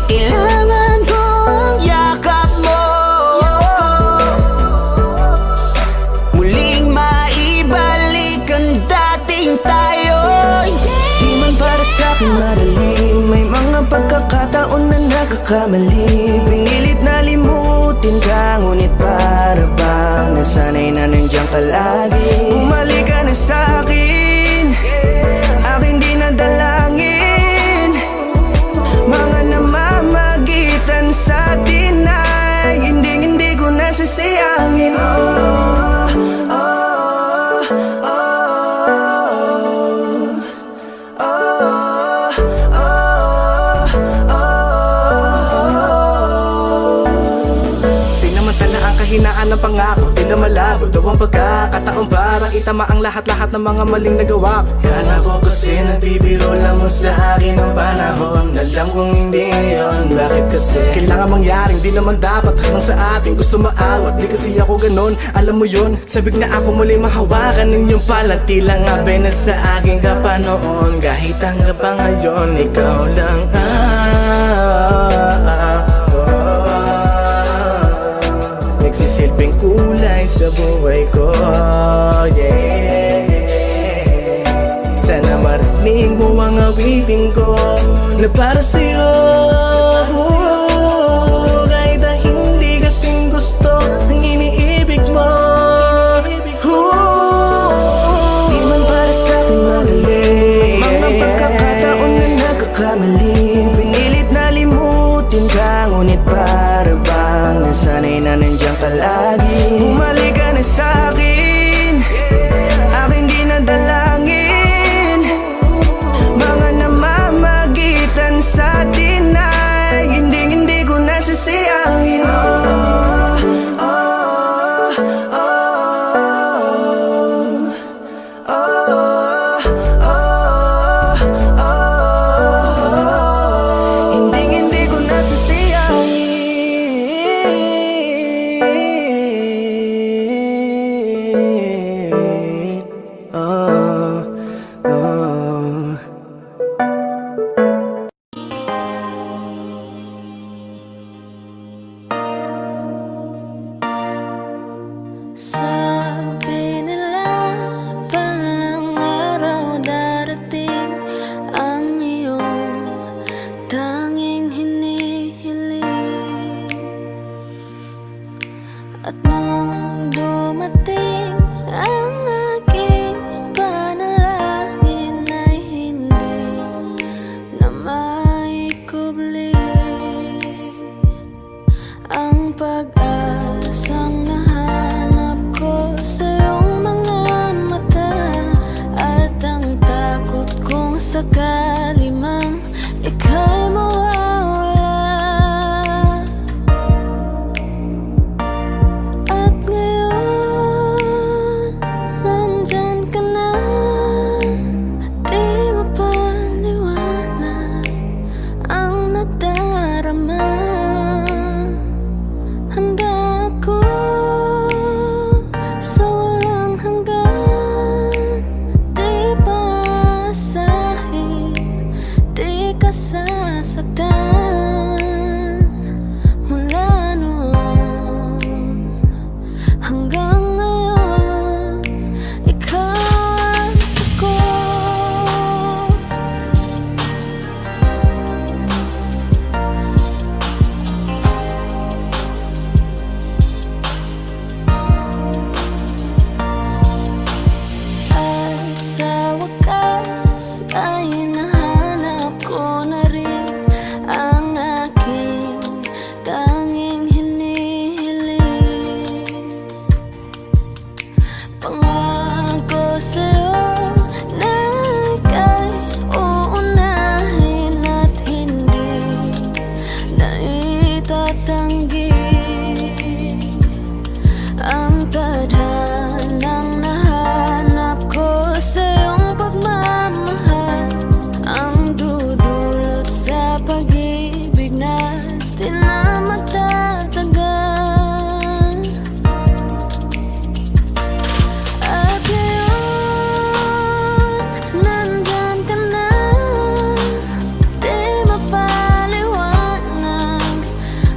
Kailangan ko ang yakap mo, muling maibalik ang dating tayo. Di man para sa'kin madaling, may mga pagkakataon na nagkakamali. Pinilit na limutin ka, ngunit para bang nasanay na nandiyan ka lagi. Bumalik ka na sa'kin, aking di nadalangin. Mga namamagitan sa atin ay hindi ko nasasayangin. Sinamantala ang kahinaan ng pangako, di na malabo daw ang pagkakataon para itama ang lahat-lahat ng mga maling nagawa ko. Kala ko kasi nagbibiro lang mo sa akin ang panahon. Alam kong hindi ngayon, bakit kasi kailangan mangyaring di naman dapat hanggang sa atin gusto maawat. Di kasi ako ganon, alam mo yun. Sabik na ako muli mahawakan ng iyong palad. Tila nga ba na sa akin ka pa noon. Kahit hanggang pa ngayon, ikaw lang nagsisilbing kulay sa buhay ko, yeah. Sana marinig mo ang awitin ko na para sa'yo, kahit na hindi kasing gusto ng iniibig mo. Di man para sa'kin magaling, mga pagkakataon na nagkakamali. Pinilit na limutin ka, ngunit para bang nasanay na nandiyan ka lagi. Bumalik ka na sa'kin, aking di nadalangin. Mga namamagitan sa atin ay sa'yo na ika'y uunahin at hindi na itatanggi ang tadhanang nahanap ko sa iyong pagmamahal, ang dudulot sa pag-ibig natin na magtatagal. At ngayon, nandyan ka na, di mapaliwanag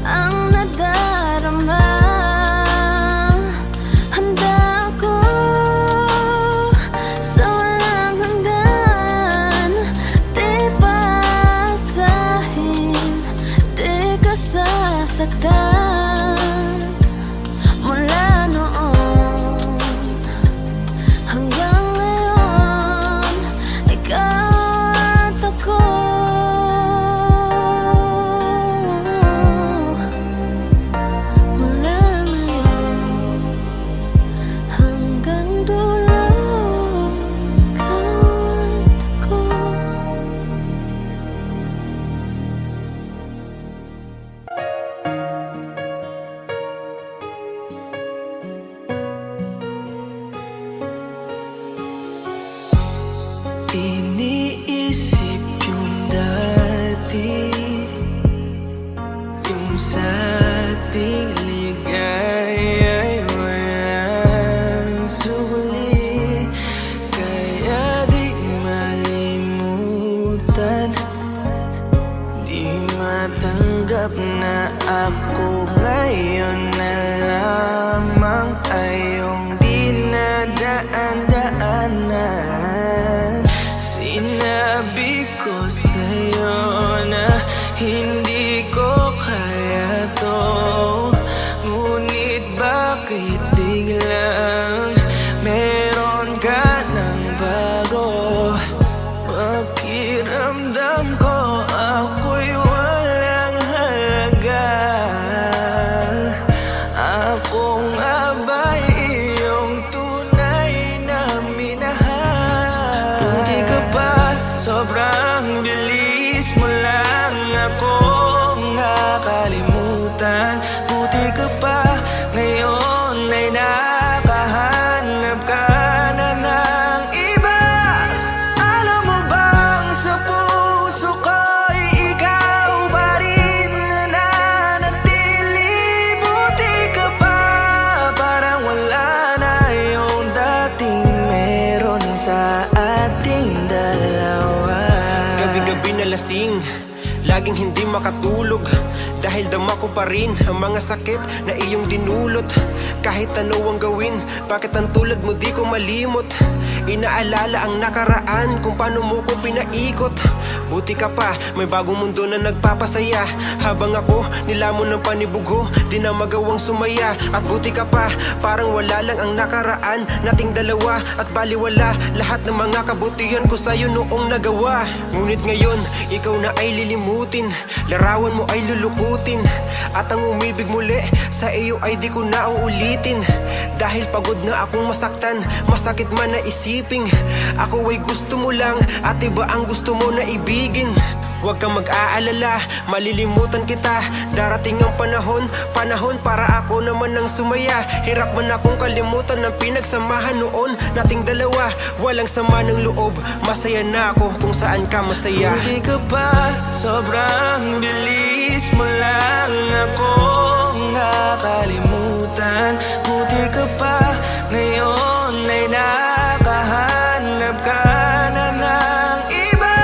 ang nadarama. Handa ako sa walang hanggan, di pasahin, di ka sasaktan. Mula noon hanggang ngayon, ikaw at ako. Mula ngayon hanggang dulo, ikaw at ako. Iniisip yung dati, yung sa ating ligaya'y walang suli, kaya di malimutan, di matanggap na ako ngayon na lamang ay iyong dinadaan-daanan. Sinabi ko sa'yo na hindi ko kaya to, ngunit bakit biglang meron ka ng bago? Pakiramdam ko ako'y walang halaga. Ako nga ba'y iyong tunay na minahal? Buti ka pa, sobrang bilis mo lang akong nakalimutan. Buti ka pa, ngayon ay nakahanap ka na ng iba. Alam mo bang sa puso ko'y ikaw pa rin nananatili? Buti ka pa, parang wala na yung dating meron sa ating dalawa. Gabi-gabi na lasing, laging hindi makatulog, dahil dama ko pa rin ang mga sakit na iyong dinulot. Kahit ano ang gawin, bakit ang tulad mo di ko malimot? Inaalala ang nakaraan, kung paano mo ko pinaikot. Buti ka pa, may bagong mundo na nagpapasaya, habang ako nilamon ng panibugo, di na magawang sumaya. At buti ka pa, parang wala lang ang nakaraan nating dalawa, at baliwala lahat ng mga kabutihan ko sa'yo noong nagawa. Ngunit ngayon, ikaw na ay lilimutin, larawan mo ay lulukutin, at ang umibig muli sa iyo ay di ko na uulitin. Dahil pagod na akong masaktan, masakit man na isiping ako ay gusto mo lang at iba ang gusto mo na ibigin. Huwag kang mag-aalala, malilimutan kita. Darating ang panahon para ako naman ang sumaya. Hirap man akong kalimutan ng pinagsamahan noon nating dalawa. Walang sama ng loob, masaya na ako kung saan ka masaya. Buti ka pa, sobrang bilis mo lang akong nakalimutan. Buti ka pa, ngayon ay nakahanap ka na ng iba.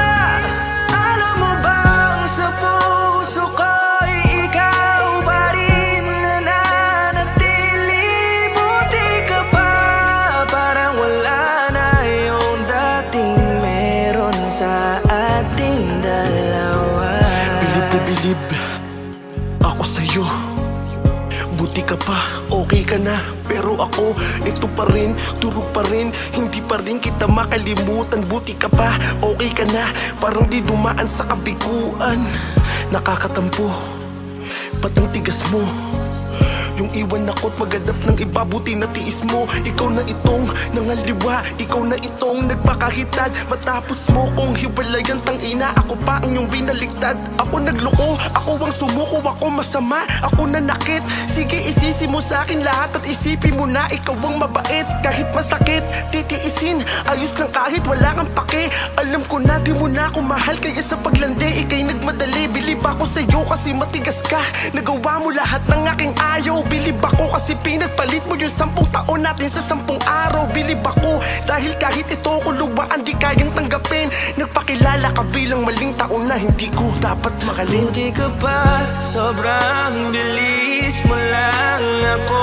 Alam mo bang sa puso ko'y ikaw pa rin nananatili? Buti ka pa, parang wala na yung dating meron sa ating dalawa. Bilib na bilib ako sa'yo. Buti ka pa, okay ka na. Pero ako, ito pa rin, turo pa rin, hindi pa rin kita makalimutan. Buti ka pa, okay ka na, parang di dumaan sa kabiguan. Nakakatampo, ba't ang tigas mo? Yung iwan ako't maganap ng iba, buti na tiis mo. Ikaw na itong nangaliwa, ikaw na itong nagpakahitad. Matapos mo kong hiwalayan, tangina, ako pa ang iyong binaligtad. Ako nagloko, ako ang sumuko, ako masama, ako nanakit. Sige, isisi mo sa akin lahat at isipin mo na ikaw ang mabait. Kahit masakit, titiisin, ayos lang kahit wala kang pake. Alam ko na di mo na ako mahal, kaya sa paglandi ikay nagmadali. Bilib ako sa'yo kasi matigas ka, nagawa mo lahat ng aking ayaw. Bilib ako kasi pinagpalit mo yung 10 taon natin sa 10 araw. Bilib ako dahil kahit ito kuluwaan di kayang tanggapin. Nagpakilala ka bilang maling taon na hindi ko dapat mahalin. Buti ka pa, sobrang bilis mo lang ako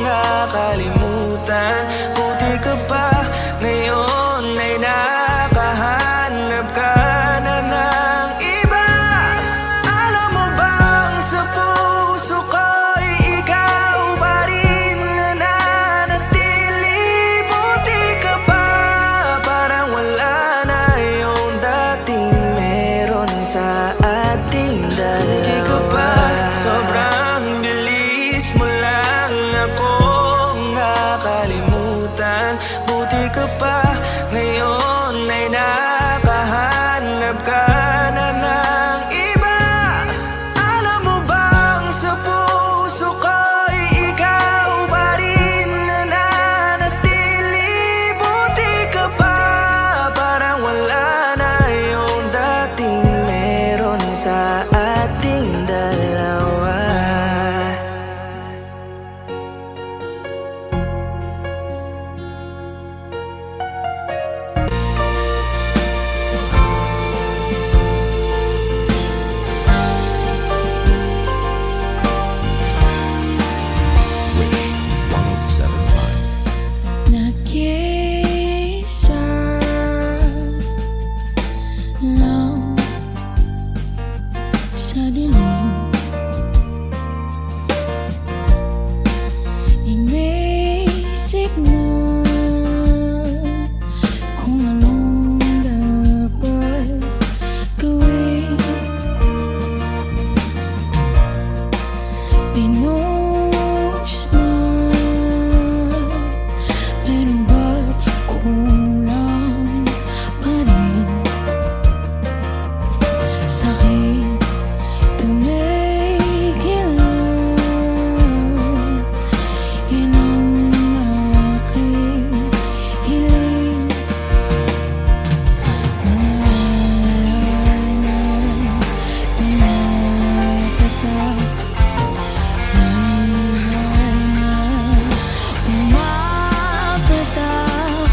nakalimutan. Buti ka pa, ngayon ay nakahanap ka na ng iba. Alam mo bang sa puso ko'y ikaw pa rin nananatili. Buti ka pa, parang wala na yung dating meron sa ating dalawa. Buti ka pa, sobrang bilis mo lang ako nakalimutan. Buti ka pa, ngayon ay nakahanap ka na ng iba. Alam mo bang sa puso ko'y ikaw pa rin nananatili. Buti ka pa, parang wala na yung dating meron sa ating dalawa. Wish 1075. Nag-iisa lang sa dilim. Inisip na kung anong dapat gawin. Pinost na, pero ba't kulang pa rin? Sakit tumigil na, yan ang aking hiling. Wala na tumatatak, buhay na umapatak.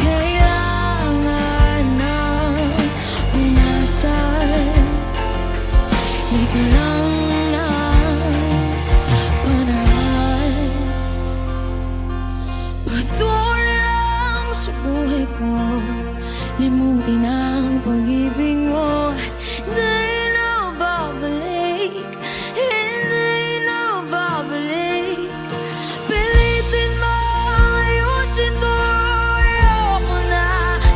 Kailangan na unasan, ikaw lang na paraan. Patulang sa buhay ko, limutin ang pag-ibig mo. Hindi na babalik, hindi na babalik. Pilitin mo ayusin to, ayoko na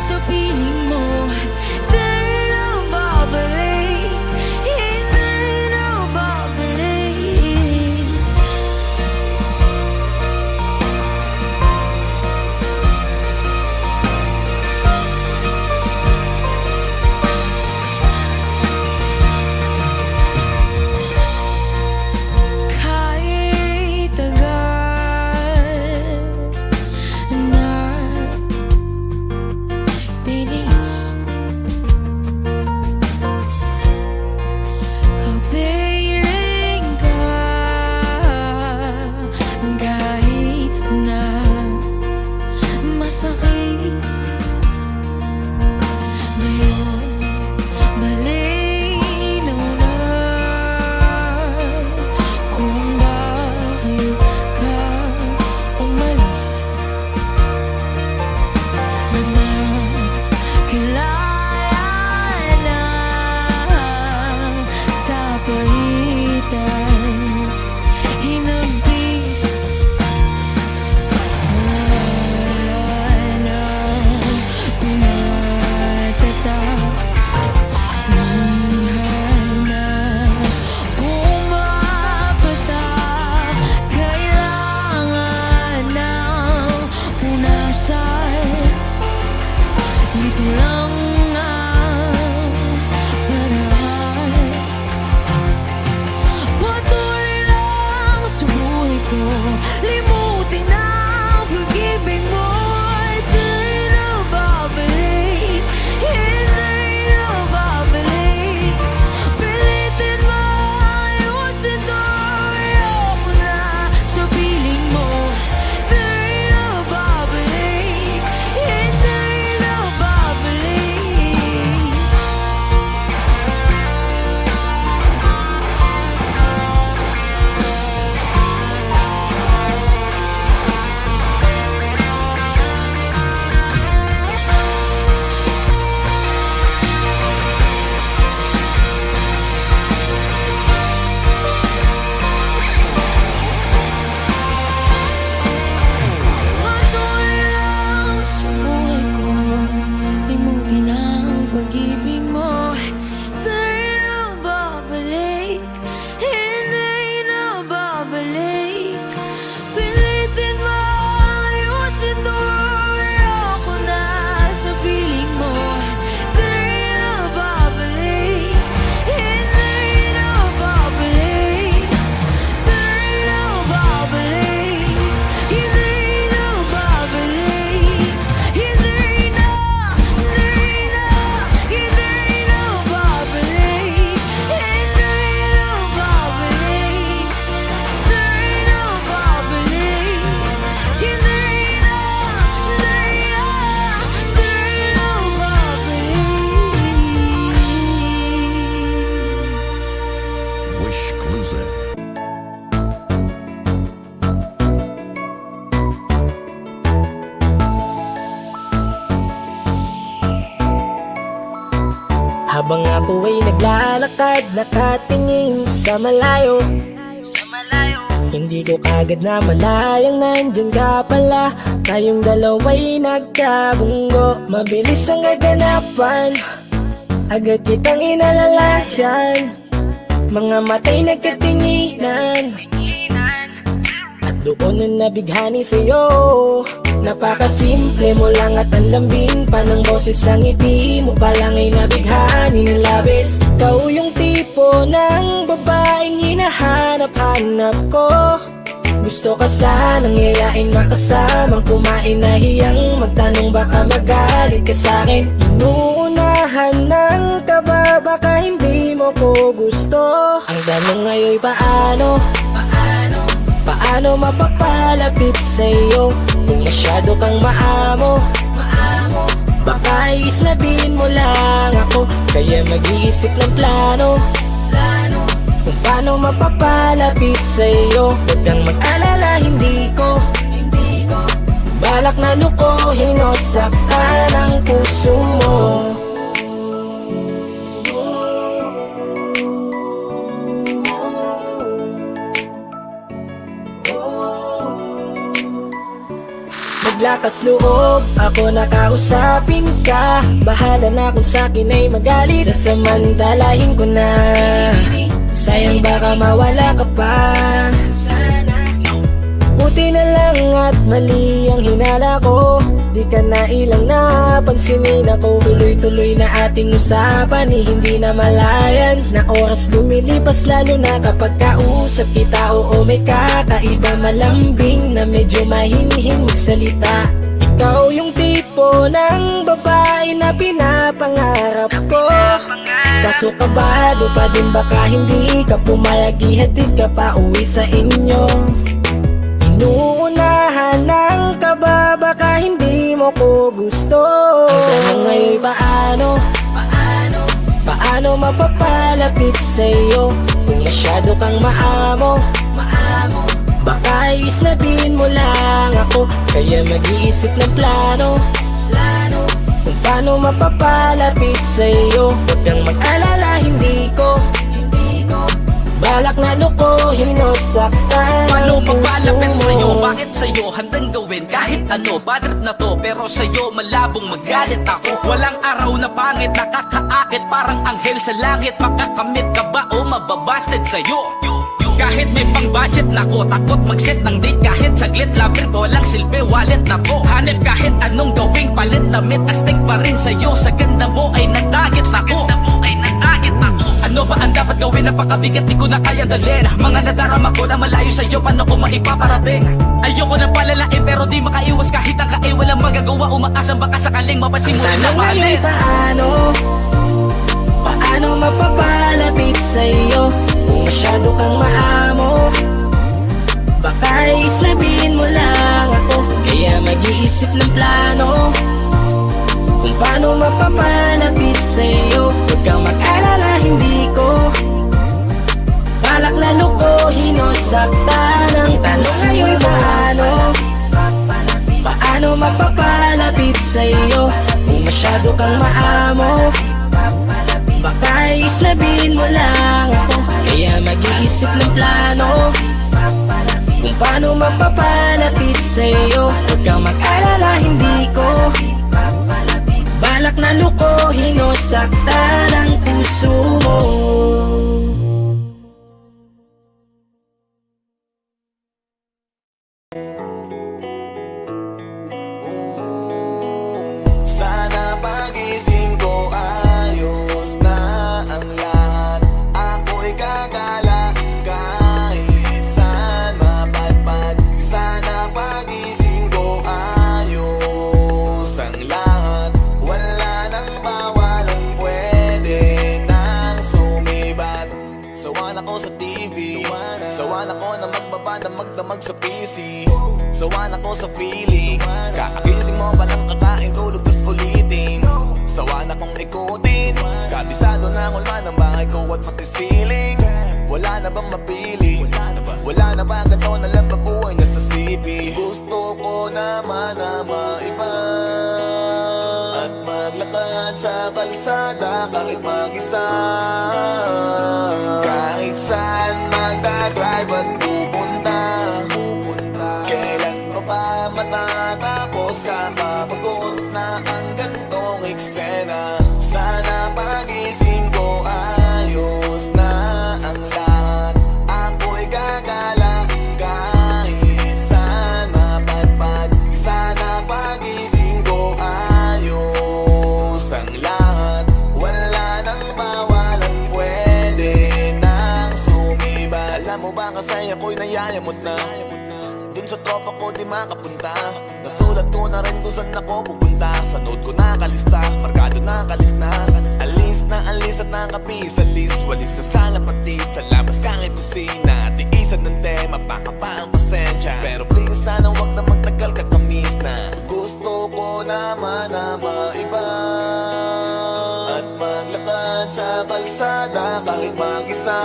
sa piling mo. Hindi na babalik, hindi na babalik. Kahit tagal na tinis, kapiling ka. Kahit na masakit, ngayon malinaw na kung bakit ka umalis. Kailangan na sa pagitan, hinagpis. Wala na lang na paraan. Patuloy lang sa buhay ko, limutin ang pag-ibig mo. Hindi na babalik, hindi na babalik. Pilitin mo, ayusin to, ayoko na sa piling mo. Hindi na babalik, hindi na babalik. Patuloy lang sa buhay ko, limutin ang pag-ibig mo. Hindi na babalik, hindi na babalik. Pilitin mo, ayusin to, ayoko na sa piling mo. Hindi na babalik, hindi na babalik. Hindi na babalik, hindi na babalik. Hindi na, hindi na, hindi na babalik. Hindi na babalik, hindi na babalik. Hindi na, hindi na babalik. Wish exclusive. Habang ako ay naglalakad, nakatingin sa malayo, hindi ko kagad na malayang nandyan ka pala. Tayong dalawa'y nagkabunggo, mabilis ang gaganapan, agad kitang inalalayan. Mga matay nagkatinginan, at doon na nabighani sa'yo. Napakasimple mo lang at ang lambing pa ng boses, ang ngiti mo pa lang ay nabighani ng labis. Ikaw yung tipo ng babaeng hinahanap-hanap ko. Gusto ka sanang yayain, makasamang kumain, nahiyang magtanong baka magalit ka sa'kin. Inuunahan ng kaba, baka hindi mo ko gusto. Ang tanong ngayon paano? Paano mapapalapit sa'yo kung masyado kang maamo? Baka islabin mo lang ako, kaya mag-iisip ng plano kung paano mapapalapit sa'yo. Huwag kang mag-alala, hindi ko balak na lukuhin o saktan ang puso mo. Maglakas loob, ako nakausapin ka. Bahala na kung sa'kin ay magalit, sasamantalahin ko na. Sayang baka mawala ka pa. Buti na lang at mali ang hinala ko, di ka na ilang napansinin ako. Tuloy-tuloy na ating usapan, hindi na malayan. Na oras lumilipas lalo na kapag kausap kita. Oo, may kakaiba, malambing na medyo mahinhin magsalita. Ikaw yung tipo ng babae na pinapangarap ko. Kaso kabado pa din, baka hindi ka pumayag, ihatid ka pa uwi sa inyo. Inuunahan ng kaba, baka hindi mo ko gusto. Ang tanong ngayon paano? Paano mapapalapit sa'yo kung masyado kang maamo? Baka islabin mo lang ako, kaya mag-iisip ng plano kung paano mapapalapit sa'yo. Huwag kang mag-alala, hindi ko balak na lukuhin o saktan Paano ang puso papalapit mo. sa'yo? Bakit sa'yo handang gawin kahit ano? Bad trip na to, pero sa'yo malabong magalit ako. Walang araw na pangit, nakakaakit parang anghel sa langit. Makakamit ka ba o mababasted sa'yo? Kahit may pang budget na ko, takot mag-set ng date kahit saglit. Love trip, walang silbi, wallet na to. Hanip kahit anong gawing kapalit damit, astig pa rin sa'yo. Sa ganda mo ay nagdagit ako. Ano ba ang dapat gawin? Napakabigat, di ko na kaya dalhin. Mga nadarama ko na malayo sa'yo, paano ko maipaparating? Ayoko na palalain pero di makaiwas kahit ang kain. Walang magagawa, umaasang baka sakaling mapasimulan na Tanong ngayon mahalin. paano mapapalapit sa'yo? Kung masyado kang maamo, baka islabin mo lang ako. Kaya mag-iisip ng plano kung paano mapapalapit sa'yo. Huwag kang mag-alala, hindi ko balak na lukuhin o saktan ang tanong ngayon paano mapapalapit sa'yo? Kung masyado kang maamo, baka islabin mo lang ako. Kaya mag-iisip ng plano kung paano mapapalapit sa'yo. Huwag kang mag-alala, hindi ko balak na lukuhin o saktan ang puso mo. Sana pagising ko ayos na ang lahat. Ako'y gagala kahit saan mapadpad. Sana pagising ko ayos ang lahat. Wala nang bawal at pwede nang sumibat. Sawan ako sa TV, sawan ako na magbaba na magdamag sa PC. Sawan ako sa feeling, kakagising mo palang kakain, tulog tas ulitin. Sawan akong ikutin, kabisado na ang ulma ng bahay ko at pati ceiling. Wala na bang mapili? Wala na ba ganito na lang babuhay na sa CP? Gusto ko naman na maiba at maglakad sa kalsada kahit mag-isa. Kahit saan magdadrive at pupunta, kailan pa ba matatapos? Kakapagod na ang gantong eksena. Sana pagising ko ayos na ang lahat. Ako'y gagala kahit saan mapadpad. Sana pagising ko ayos ang lahat. Wala nang bawal at pwede nang sumibat. Alam mo ba kasi ako'y nayayamot na dun sa tropa ko di makapunta. Nasulat ko na rin kung saan ako pupunta. Sa note ko nakalista, markado nakalista. Alis at nakapis sa list. Walis sa sala pati sa labas kahit kusina. Tiisan ng tema, baka pa ang pasensya. Pero please sana wag na magtagal kakamis na. Gusto ko naman na maiba at maglakad sa kalsada kahit mag-isa.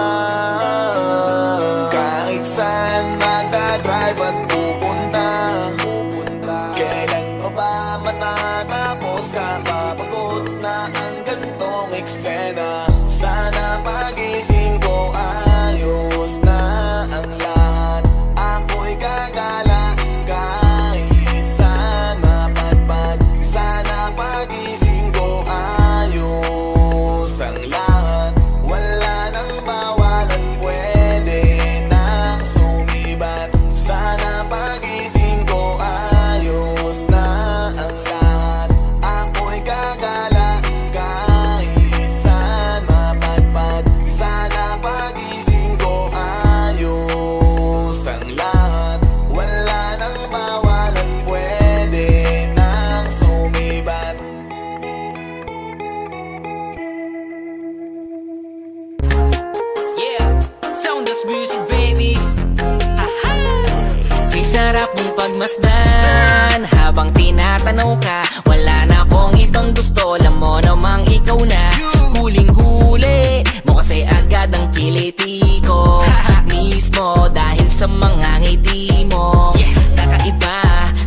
Kahit saan magdadrive at pupunta, kailan pa ba matatapos? Kakapagod na ang gantong eksena. Sana pagising ko ayos na ang lahat. Ako'y gagala kahit saan mapadpad. Sana pagising ko ayos ang lahat. Wala nang bawal at pwede nang sumibat. Sana pagising ko ayos na ang lahat. Ako'y gagala kahit saan mapadpad. Sana pagising ko ayos ang lahat. Wala nang bawal at pwede nang sumibat. Yeah, sound this music baby. Aha! May sarap mong pagmasdan habang tinatanaw ka. Wala na akong ibang gusto, alam mo namang ikaw na. Huling-huli mo kasi agad ang kiliti ko mismo dahil sa mga ngiti mo. Kakaiba,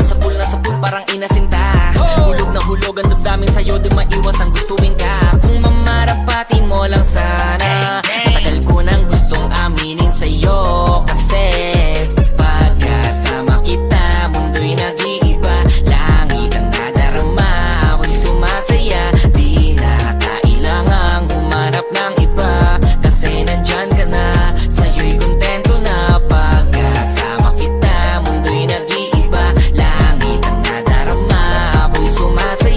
sapul na sapul parang inasinta. Hulog na hulog ang damdamin sa'yo, di maiwas ang gustuin ka. Kung mamarapatin mo lang sana, matagal ko nang gustong aminin sa'yo. Kasi pagkasama kita, mundo'y nag-iiba. Langit ang nadarama, ako'y sumasaya. Di na kailangang humanap ng iba, kasi nandyan ka na, sa'yo'y kontento na. Pagkasama kita, mundo'y nag-iiba. Langit ang nadarama, ako'y sumasaya.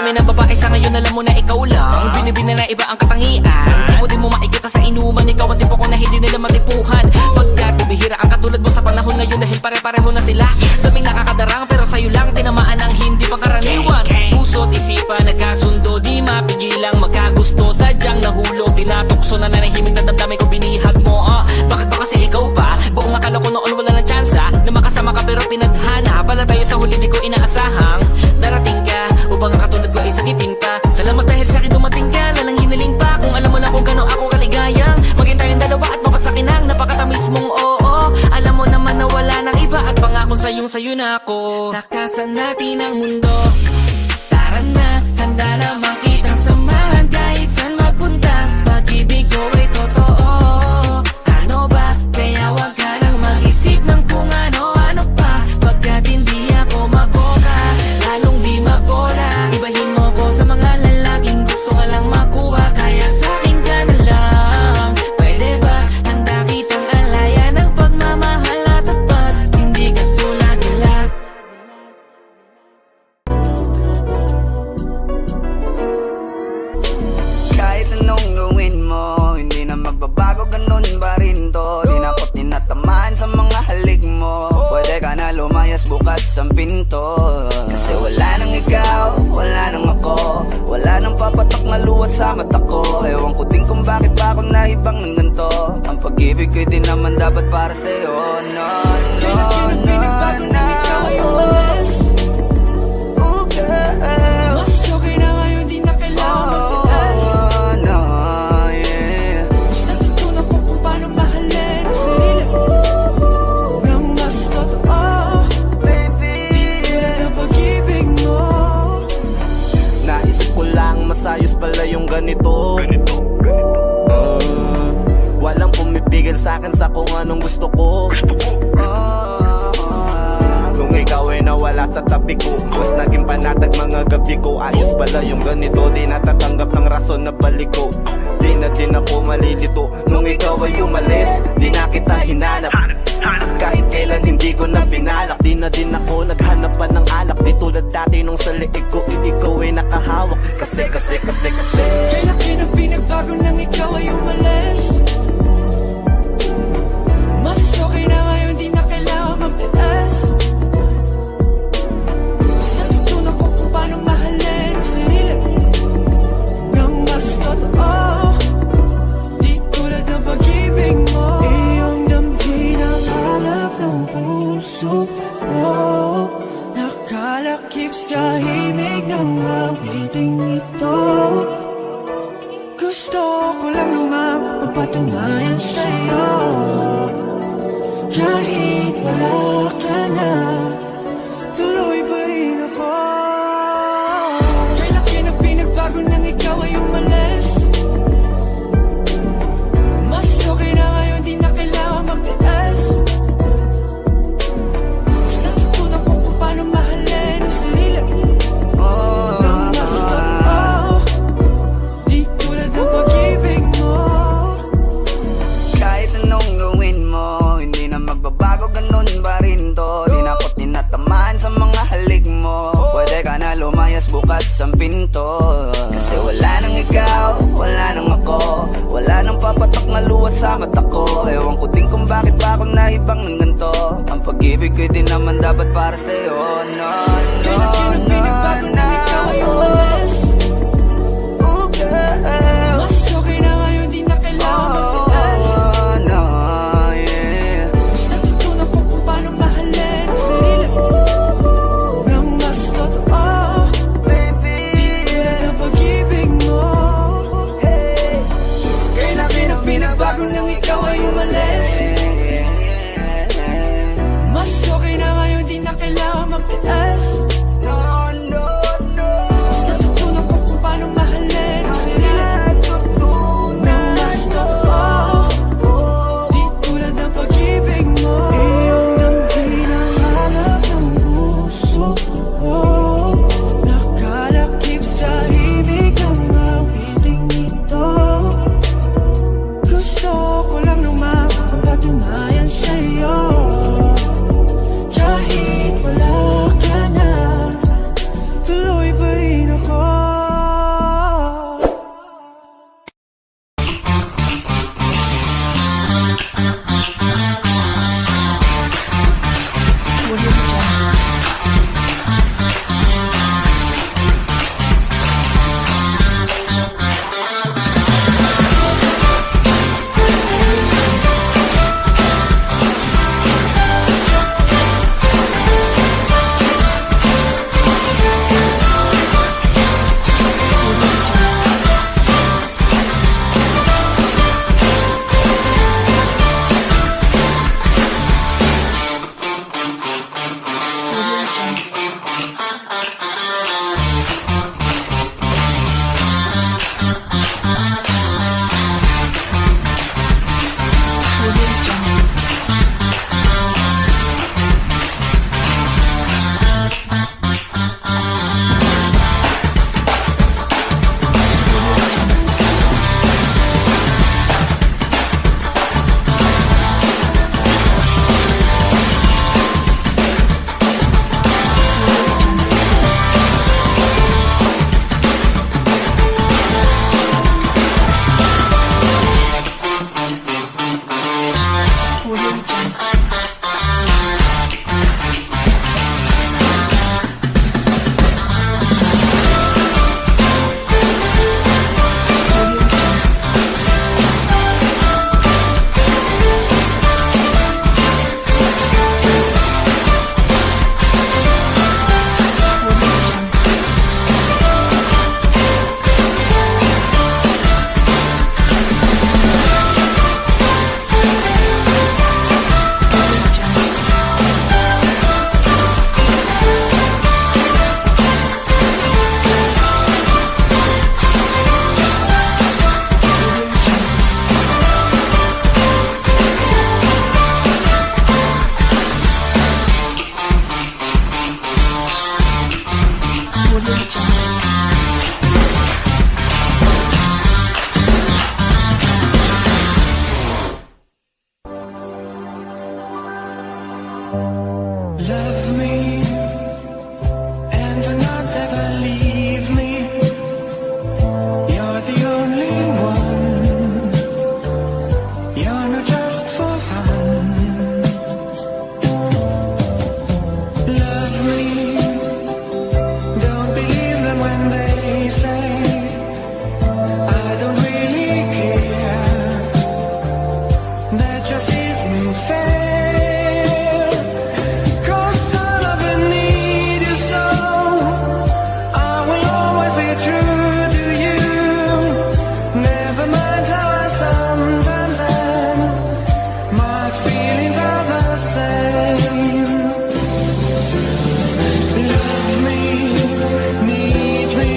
dami ng babae sa ngayon, alam mo na ikaw lang binibina na iba ang katangian. Tipo din mo makikita sa inuman, ikaw ang tipo ko na hindi nila matipuhan. Pagkat bumihira ang katulad mo sa panahon ngayon, dahil pare-pareho na sila. Sabing nakakadarang pero sa'yo lang tinamaan ang hindi pangkaraniwan. Puso't isipan nagkasundo, di mapigilang magkagusto. Sadyang nahulog, dinatokso na nanahimik na damdamin ko binihag mo. Bakit ba kasi ikaw pa? Buong akala ko noon wala ng tsansa na makasama ka pero pinadhana. Pala tayo sa huli di ko inaasahang darating ka upang ang katulad ko ay sagipin pa. Salamat dahil sa akin dumating ka, lalang hiniling pa. Kung alam mo lang kung gano'n ako kaligayang maging tayong dalawa at mapasakin ang napakatamis mong oo. Alam mo naman na wala nang iba at pangakong sayo na ako. Takasan natin ang mundo, tara na, handa na makita ang samahan kahit saan magpunta. Pag-ibig ko ay totoo, ano ba? Kaya wag ka nang mag-isip ng kung ano-ano pa. Pagkat hindi ako maboka, lalong di mabora. Ibahin mo ko sa mga lalaking gusto ka lang makuha. Kaya sa'kin ka na lang, pwede ba? Handa kitang alaya ng pagmamahal at tapat. Hindi ka tulad nila. Kahit anong gawin mo, hindi na magbabago, ganun pa rin to. Di na ako't tinatamaan sa mga halik mo. Pwede ka na lumayas, bukas ang pinto. Kasi wala nang ikaw, wala nang ako, wala nang papatak na luha sa mata ko. Ewan ko din kung bakit ba ako naibang ng ganito. Ang pag-ibig ko'y di naman dapat para sa'yo. No, no, no, no. Oh, girl. Mas okay na ngayon, di na kailangan magtiis. Oh, no, yeah. Mas natutunan ko kung paano mahalin ang sarili nang mas totoo. Baby, Tulad ng pag-ibig mo. Naisip ko lang masayos pala yung ganito. Walang pumipigil sa'kin sa kung anong gusto ko. Nung ikaw ay nawala sa tabi ko, mas naging panatag mga gabi ko. Ayos pala yung ganito, di natatanggap ng rason na balik ko. Di na din ako malilito. Nung ikaw ay umalis, di na kita hinanap. Kahit kailan hindi ko na pinalak. Di na din ako naghanap pa ng alak. Di tulad dati nung sa liig ko, ikaw ay nakahawak. Kasi Kaya laki ng pinagbago nang ikaw ay umalis. Mas okay na ngayon, di na kailangan magtiis. Mas natutunan ko kung paano mahalin ang sarili nang mas totoo. Di tulad ng pag-ibig mo. Iyong damhin ang halap ng puso mo. Nakalakip sa himig ng awiting ito. Gusto ko lang naman mapatunayan sa'yo. Kahit wala ka na, tuloy pa rin ako. Kaya laki na pinagbago nang ikaw ay umalis. Mas okay na ngayon, di na kailangan magtiis. Mas natutunan ko kung paano mahalin ang sarili nang mas totoo. Di tulad ng pag-ibig mo. kahit anong gawin mo, hindi na magbabago, ganun pa rin to. Di na ako't tinatamaan sa mga halik mo. Pwede ka na lumayas, bukas ang pinto. Kasi wala nang ikaw, wala nang ako, wala nang papatak na luha sa mata ko. Ewan ko din kung bakit ba ako naibang ng ganito. Ang pag-ibig ko'y di naman dapat para sa'yo. No, no, no, no. Oh, girl. Mas okay na ngayon, di na kailangan magtiis. Oh, no, yeah. Mas natutunan ko kung paano mahalin ang sarili nang mas totoo. Baby, Tulad ng pag-ibig mo. Kaya laki ng pinagbago nang ikaw ay umalis. Mas okay na ngayon, di na kailangan magtiis. Love me and do not ever leave me. You're the only one. You're not just for fun. Love me. Don't believe them when they say I don't really care. That just isn't fair. 'Cause I love and need you so. I will always be true to you. Never mind how I sometimes am. My feelings are the same. Love me, need me.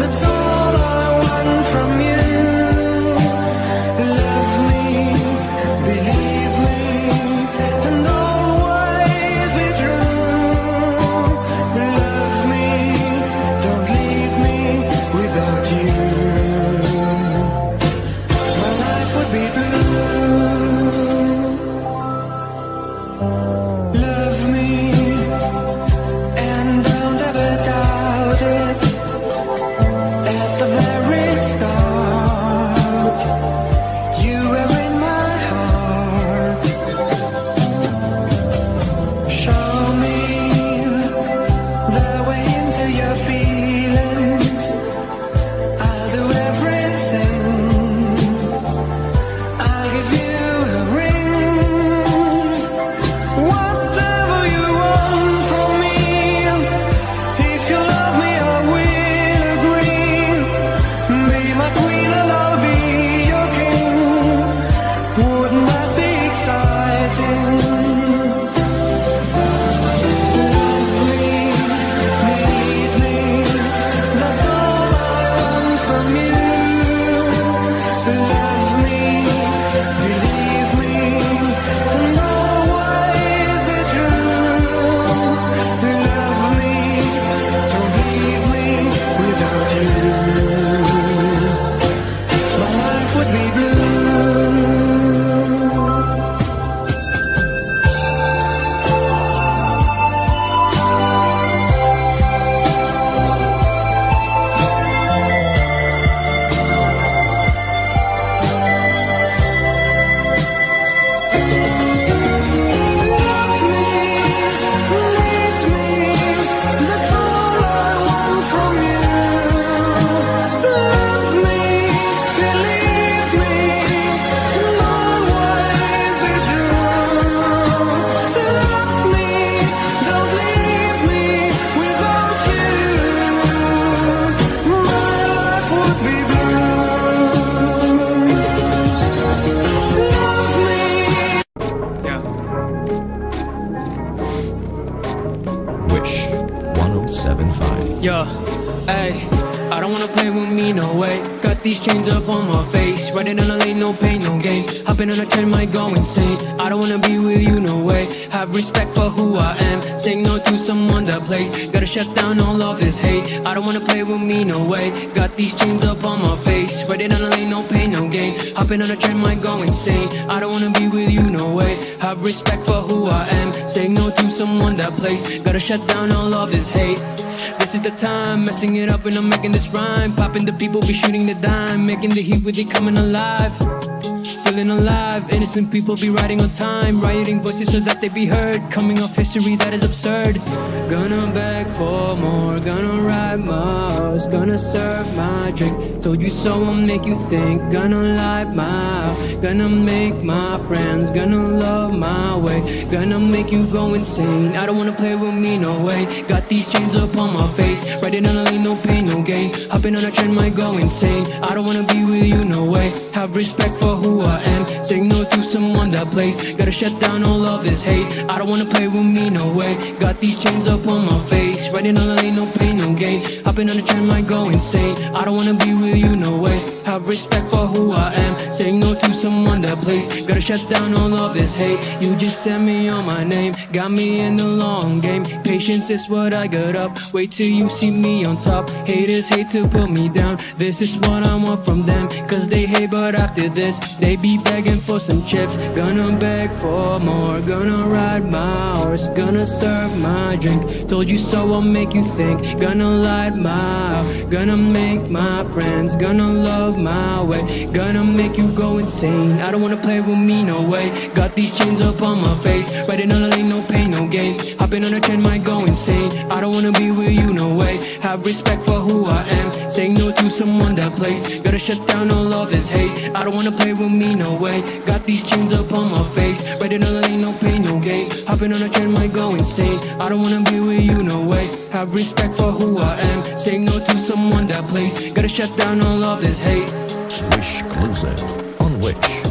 That's all I want from you. Love me, believe me, and always be true. Love me, don't leave me without you. My life would be blue. Love me, and don't ever doubt it. At the very start, you were in my heart. Show me the way into your feelings. I'll do everything. I'll give you a ring. Whatever you want from me. If you love me, I will agree. Be my queen and I'll be your king. Wouldn't that be exciting? Love me, need me. That's all I want from you. Love me, believe me, and always be true. Love me, don't leave me without you. My life would be blue. That's all I want from you. Love me, believe me, and always be true. Love me, don't leave me without you. My life would be blue. Love me. Wish 1075. Yo, ay, I don't wanna play with me, no way. Got these chains up on my face. Riding on a lane, no pain, no gain. Hopping on a train, might go insane. I don't wanna be with you, no way. Have respect for who I am. Saying no to someone that plays. Gotta shut down all of this hate. I don't wanna play with me, no way. Got these chains up on my face. Riding on a lane, no pain, no gain. Hopping on a train, might go insane. I don't wanna be with you, no way. Have respect for who I am. Saying no to someone that plays. Gotta shut down all of this hate. This is the time, messing it up and I'm making this rhyme. Popping the people, be shooting the dime. Making the heat with it coming alive. Feeling alive, innocent people be riding on time. Rioting voices so that they be heard. Coming off history that is absurd. Gonna beg for more, gonna ride my horse. Gonna serve my drink, told you so I'll make you think. Gonna light my, gonna make my friends. Gonna love my way, gonna make you go insane. I don't wanna play with me, no way. Got these chains up on my face. Riding on a lane, no pain, no gain. Hopping on a trend, might go insane. I don't wanna be with you, no way. Have respect for who I am. Saying no to someone that plays. Gotta shut down all of this hate. I don't wanna play with me, no way. Got these chains up on my face. Riding on a lane, no pain, no gain. Hopping on a trend, might go insane. I don't wanna be with you, no way. Have respect for who I am. Saying no to someone that plays. Gotta shut down all of this hate. You just sent me on my name. Got me in the long game. Patience is what I got up. Wait till you see me on top. Haters hate to put me down. This is what I want from them. Cause they hate, but after this, they be begging for some chips. Gonna beg for more. Gonna ride my horse. Gonna serve my drink. Told you so, I'll make you think. Gonna light my up. Gonna make my friends. Gonna love my way. Gonna make you go insane. I don't wanna play with me, no way. Got these chains up on my face. Riding on a lane, no pain, no gain. Hopping on a train, might go insane. I don't wanna be with you, no way. Have respect for who I am. Saying no to someone that plays. Gotta shut down all of this hate. I don't wanna play with me, no way. Got these chains up on my face. Riding on a lane, no pain, no gain. Hopping on a train, might go insane. I don't wanna be with you, no way. Have respect for who I am. Saying no to someone that plays. Gotta shut down all of this hate. Wish Closet on Wish